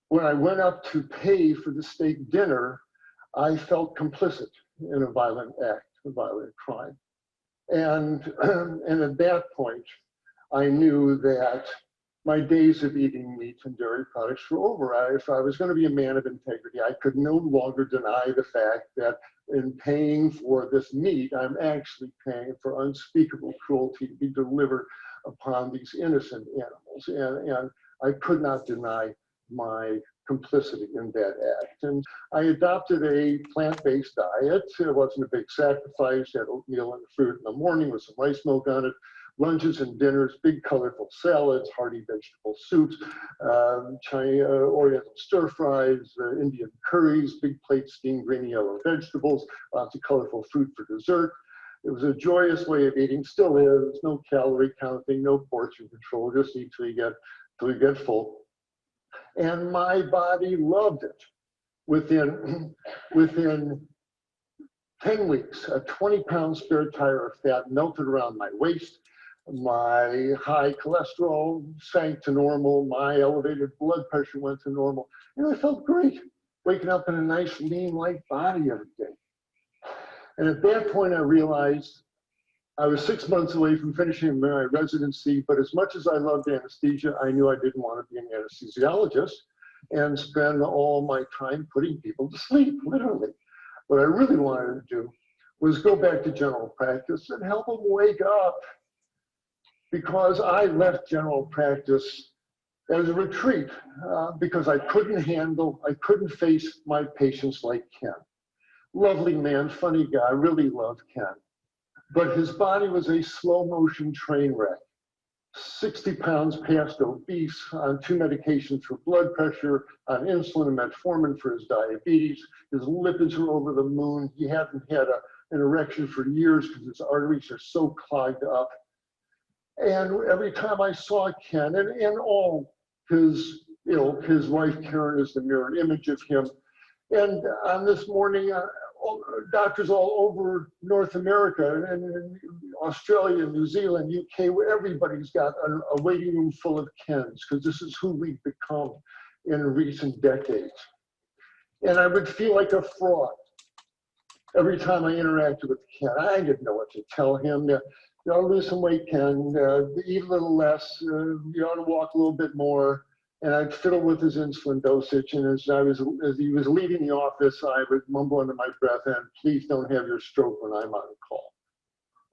when I went up to pay for the steak dinner, I felt complicit in a violent act, a violent crime. And at that point, I knew that my days of eating meat and dairy products were over. If I was going to be a man of integrity, I could no longer deny the fact that in paying for this meat, I'm actually paying for unspeakable cruelty to be delivered upon these innocent animals. And I could not deny my complicity in that act. And I adopted a plant-based diet. It wasn't a big sacrifice. I had oatmeal and fruit in the morning with some rice milk on it. Lunches and dinners, big colorful salads, hearty vegetable soups, Oriental stir fries, Indian curries, big plates steamed green and yellow vegetables, lots of colorful fruit for dessert. It was a joyous way of eating, still is. No calorie counting, no portion control, just eat till you get full. And my body loved it. Within 10 weeks, a 20-pound spare tire of fat melted around my waist. My high cholesterol sank to normal. My elevated blood pressure went to normal. And I felt great, waking up in a nice, lean, light body every day. And at that point, I realized I was 6 months away from finishing my residency, but as much as I loved anesthesia, I knew I didn't want to be an anesthesiologist and spend all my time putting people to sleep, literally. What I really wanted to do was go back to general practice and help them wake up, because I left general practice as a retreat because I couldn't face my patients like Ken. Lovely man, funny guy, really loved Ken. But his body was a slow motion train wreck. 60 pounds past obese, on 2 medications for blood pressure, on insulin and metformin for his diabetes. His lipids were over the moon. He hadn't had an erection for years because his arteries are so clogged up. And every time I saw Ken, and all his wife Karen is the mirror image of him. And on this morning, doctors all over North America and Australia, New Zealand, UK, where everybody's got a waiting room full of Kens, because this is who we've become in recent decades. And I would feel like a fraud every time I interacted with Ken. I didn't know what to tell him. You ought to lose some weight, Ken, eat a little less, you ought to walk a little bit more. And I'd fiddle with his insulin dosage. And as he was leaving the office, I would mumble under my breath, "And please don't have your stroke when I'm on call."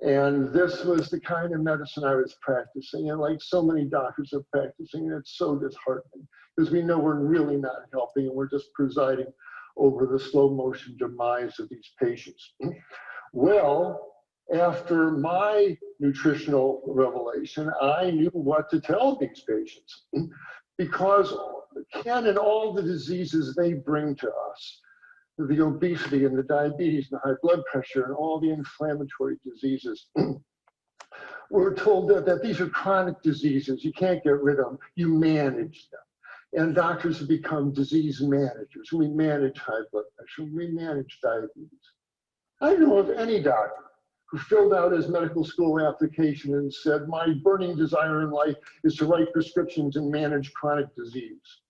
And this was the kind of medicine I was practicing. And like so many doctors are practicing, and it's so disheartening because we know we're really not helping, and we're just presiding over the slow motion demise of these patients. Well, after my nutritional revelation, I knew what to tell these patients. Because Ken and all the diseases they bring to us, the obesity and the diabetes and the high blood pressure and all the inflammatory diseases, We're told that these are chronic diseases. You can't get rid of them. You manage them. And doctors have become disease managers. We manage high blood pressure. We manage diabetes. I don't know of any doctor who filled out his medical school application and said, my burning desire in life is to write prescriptions and manage chronic disease.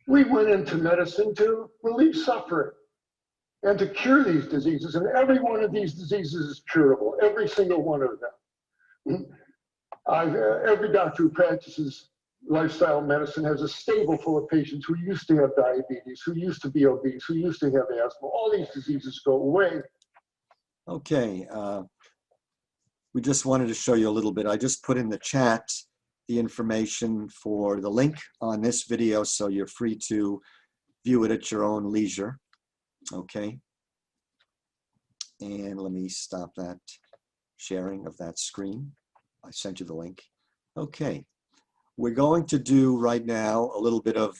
We went into medicine to relieve suffering and to cure these diseases. And every one of these diseases is curable, every single one of them. Every doctor who practices lifestyle medicine has a stable full of patients who used to have diabetes, who used to be obese, who used to have asthma. All these diseases go away. Okay, we just wanted to show you a little bit. I just put in the chat the information for the link on this video, so you're free to view it at your own leisure. Okay, and let me stop that sharing of that screen. I sent you the link. Okay, we're going to do right now a little bit of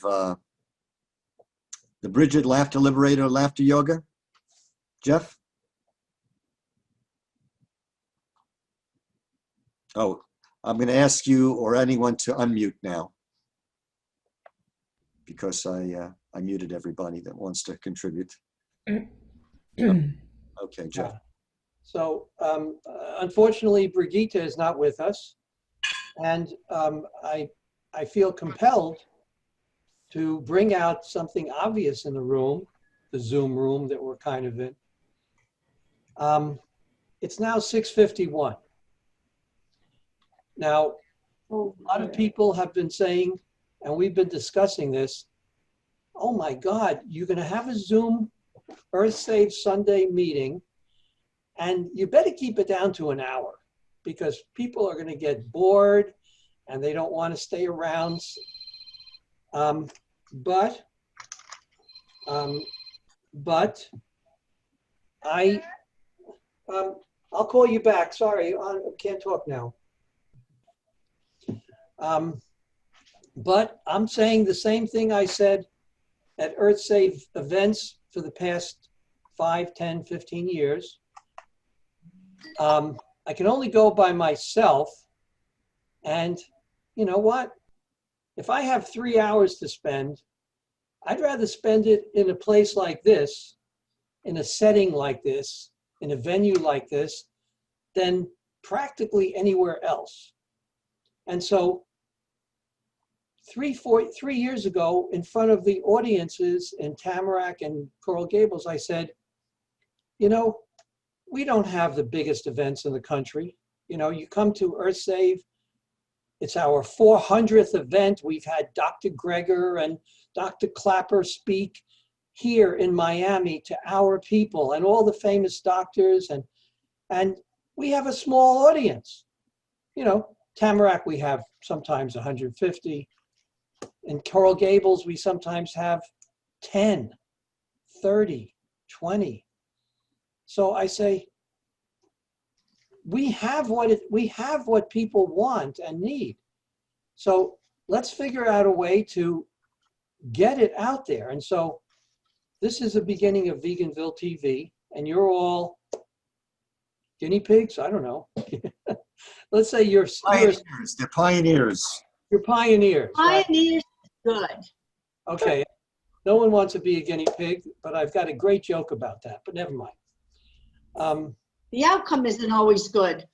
the Bridget Laughter Liberator Laughter Yoga. Jeff? Oh, I'm going to ask you or anyone to unmute now, because I muted everybody that wants to contribute. Okay, Jeff. So unfortunately, Brigitte is not with us, and I feel compelled to bring out something obvious in the room, the Zoom room that we're kind of in. It's now 6:51. Now, a lot of people have been saying, and we've been discussing this, oh my God, you're going to have a Zoom EarthSave Sunday meeting, and you better keep it down to an hour, because people are going to get bored and they don't want to stay around. But I'll call you back. Sorry, I can't talk now. But I'm saying the same thing I said at EarthSave events for the past 5, 10, 15 years. I can only go by myself. And you know what? If I have 3 hours to spend, I'd rather spend it in a place like this, in a setting like this, in a venue like this, than practically anywhere else. And so 3 years ago, in front of the audiences in Tamarack and Coral Gables, I said, you know, we don't have the biggest events in the country. You know, you come to EarthSave, it's our 400th event. We've had Dr. Greger and Dr. Clapper speak here in Miami to our people and all the famous doctors, and we have a small audience. You know, Tamarack, we have sometimes 150. In Coral Gables, we sometimes have 10, 30, 20. So I say, we have what people want and need. So let's figure out a way to get it out there. And so this is the beginning of Veganville TV, and you're all guinea pigs? I don't know. Let's say you're pioneers. They're pioneers. You're pioneers. Right? Pioneers, good. Okay. No one wants to be a guinea pig, but I've got a great joke about that, but never mind. The outcome isn't always good.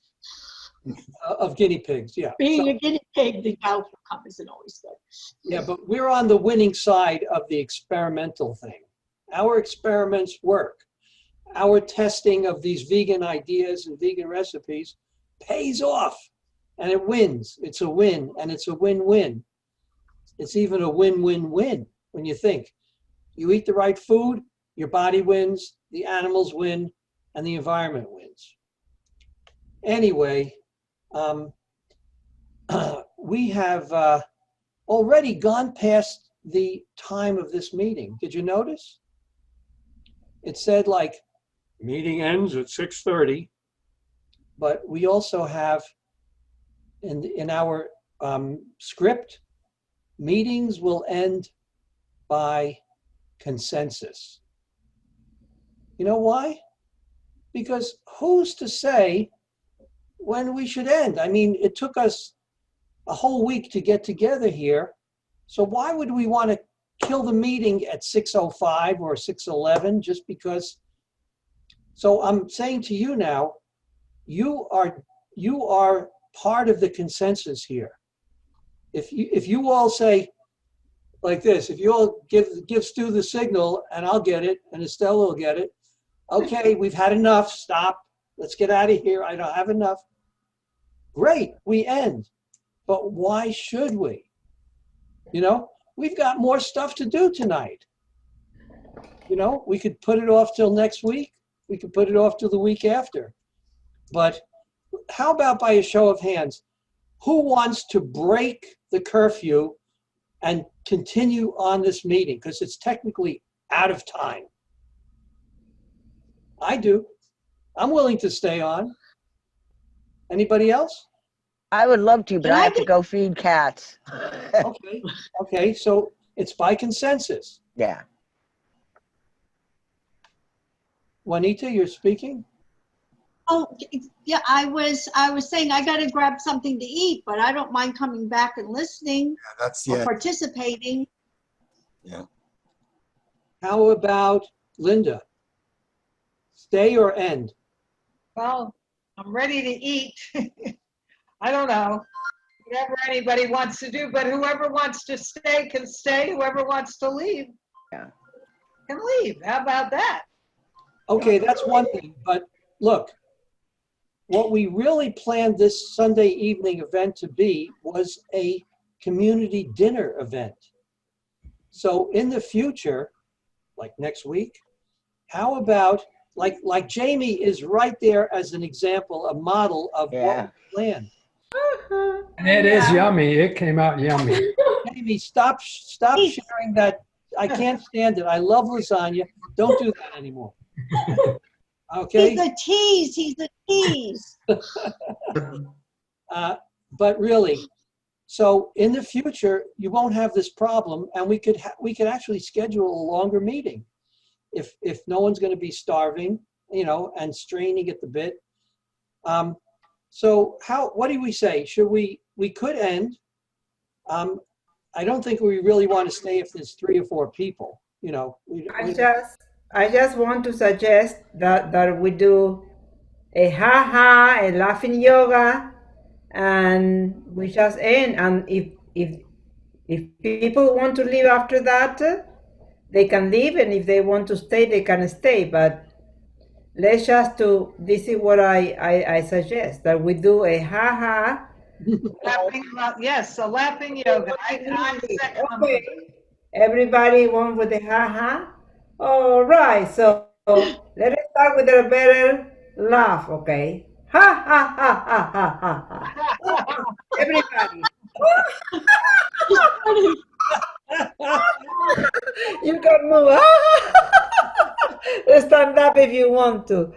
Of guinea pigs, yeah. Being a guinea pig, the outcome isn't always good. Yeah, but we're on the winning side of the experimental thing. Our experiments work. Our testing of these vegan ideas and vegan recipes pays off, and it wins. It's a win, and it's a win-win. It's even a win-win-win when you think. You eat the right food, your body wins, the animals win, and the environment wins. Anyway, we have already gone past the time of this meeting. Did you notice? It said like, meeting ends at 6:30, but we also have in our script, meetings will end by consensus. You know why? Because who's to say when we should end. I mean, it took us a whole week to get together here. So why would we want to kill the meeting at 6:05 or 6:11 just because? So I'm saying to you now, you are part of the consensus here. If you all say like this, if you all give Stu the signal and I'll get it and Estelle will get it, okay, we've had enough, stop, let's get out of here, I don't have enough. Great, we end. But why should we? You know, we've got more stuff to do tonight. You know, we could put it off till next week. We could put it off till the week after. But how about by a show of hands, who wants to break the curfew and continue on this meeting? Because it's technically out of time. I do. I'm willing to stay on. Anybody else? I would love to, but I have to go feed cats. Okay, so it's by consensus. Yeah. Juanita, you're speaking? Oh, yeah, I was saying I gotta grab something to eat, but I don't mind coming back and listening or participating. Yeah. How about Linda? Stay or end? Well, I'm ready to eat. I don't know. Whatever anybody wants to do, but whoever wants to stay can stay. Whoever wants to leave can leave. How about that? Okay, that's one thing, but look, what we really planned this Sunday evening event to be was a community dinner event. So in the future, like next week, how about, like Jamie is right there as an example, a model of what we planned. And it is yummy. It came out yummy. Jamie, stop sharing that. I can't stand it. I love lasagna. Don't do that anymore. Okay? He's a tease. He's a tease. But really, so in the future, you won't have this problem, and we could actually schedule a longer meeting if no one's going to be starving, you know, and straining at the bit. So what do we say? Should we could end. I don't think we really want to stay if there's 3 or 4 people, you know. I just want to suggest that we do a a laughing yoga, and we just end. And if people want to leave after that, they can leave, and if they want to stay, they can stay. But let's just do. This is what I suggest, that we do a Laughing, yes, a laughing yoga. I second Okay. Everybody want with the All right, so let us start with a better laugh, okay? Ha ha ha ha ha ha ha. Everybody. You can move. Stand up if you want to.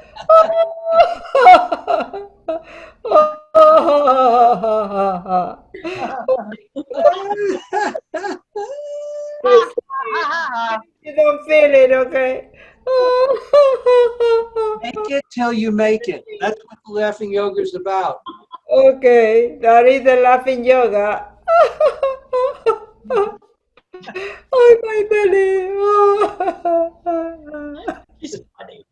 You don't feel it, okay? Make it till you make it. That's what the laughing yoga is about. Okay, that is the laughing yoga. Oh, my belly. It's funny.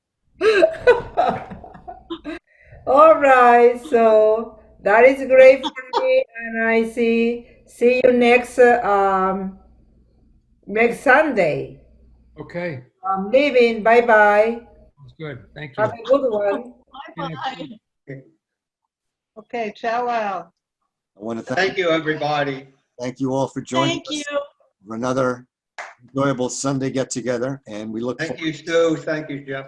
All right, so that is great for me, and I see you next next Sunday. Okay. I'm leaving. Bye bye. That's good. Thank you. Have a good one. Bye-bye. Okay, ciao out. I want to Thank you, everybody. thank you all for joining Thank you. us for another enjoyable Sunday get together, and we look Thank you, Stu. Thank you, Jeff.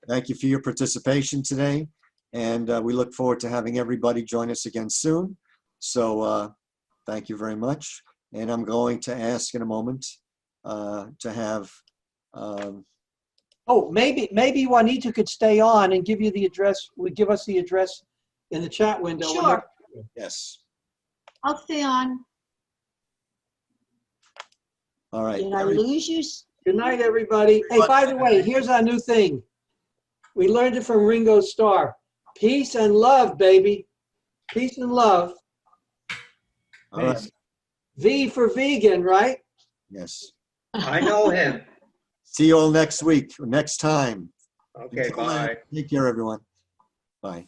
Thank you for your participation today, and we look forward to having everybody join us again soon. So thank you very much, and I'm going to ask in a moment to have. Oh, maybe Juanita could stay on and give you the address. Give us the address in the chat window. Sure. Yes. I'll stay on. All right. Did I lose you? Good night, everybody. Hey, by the way, here's our new thing. We learned it from Ringo Starr. Peace and love, baby. Peace and love. All right. V for vegan, right? Yes. I know him. See you all next week, or next time. Okay, Until then, bye. take care, everyone. Bye.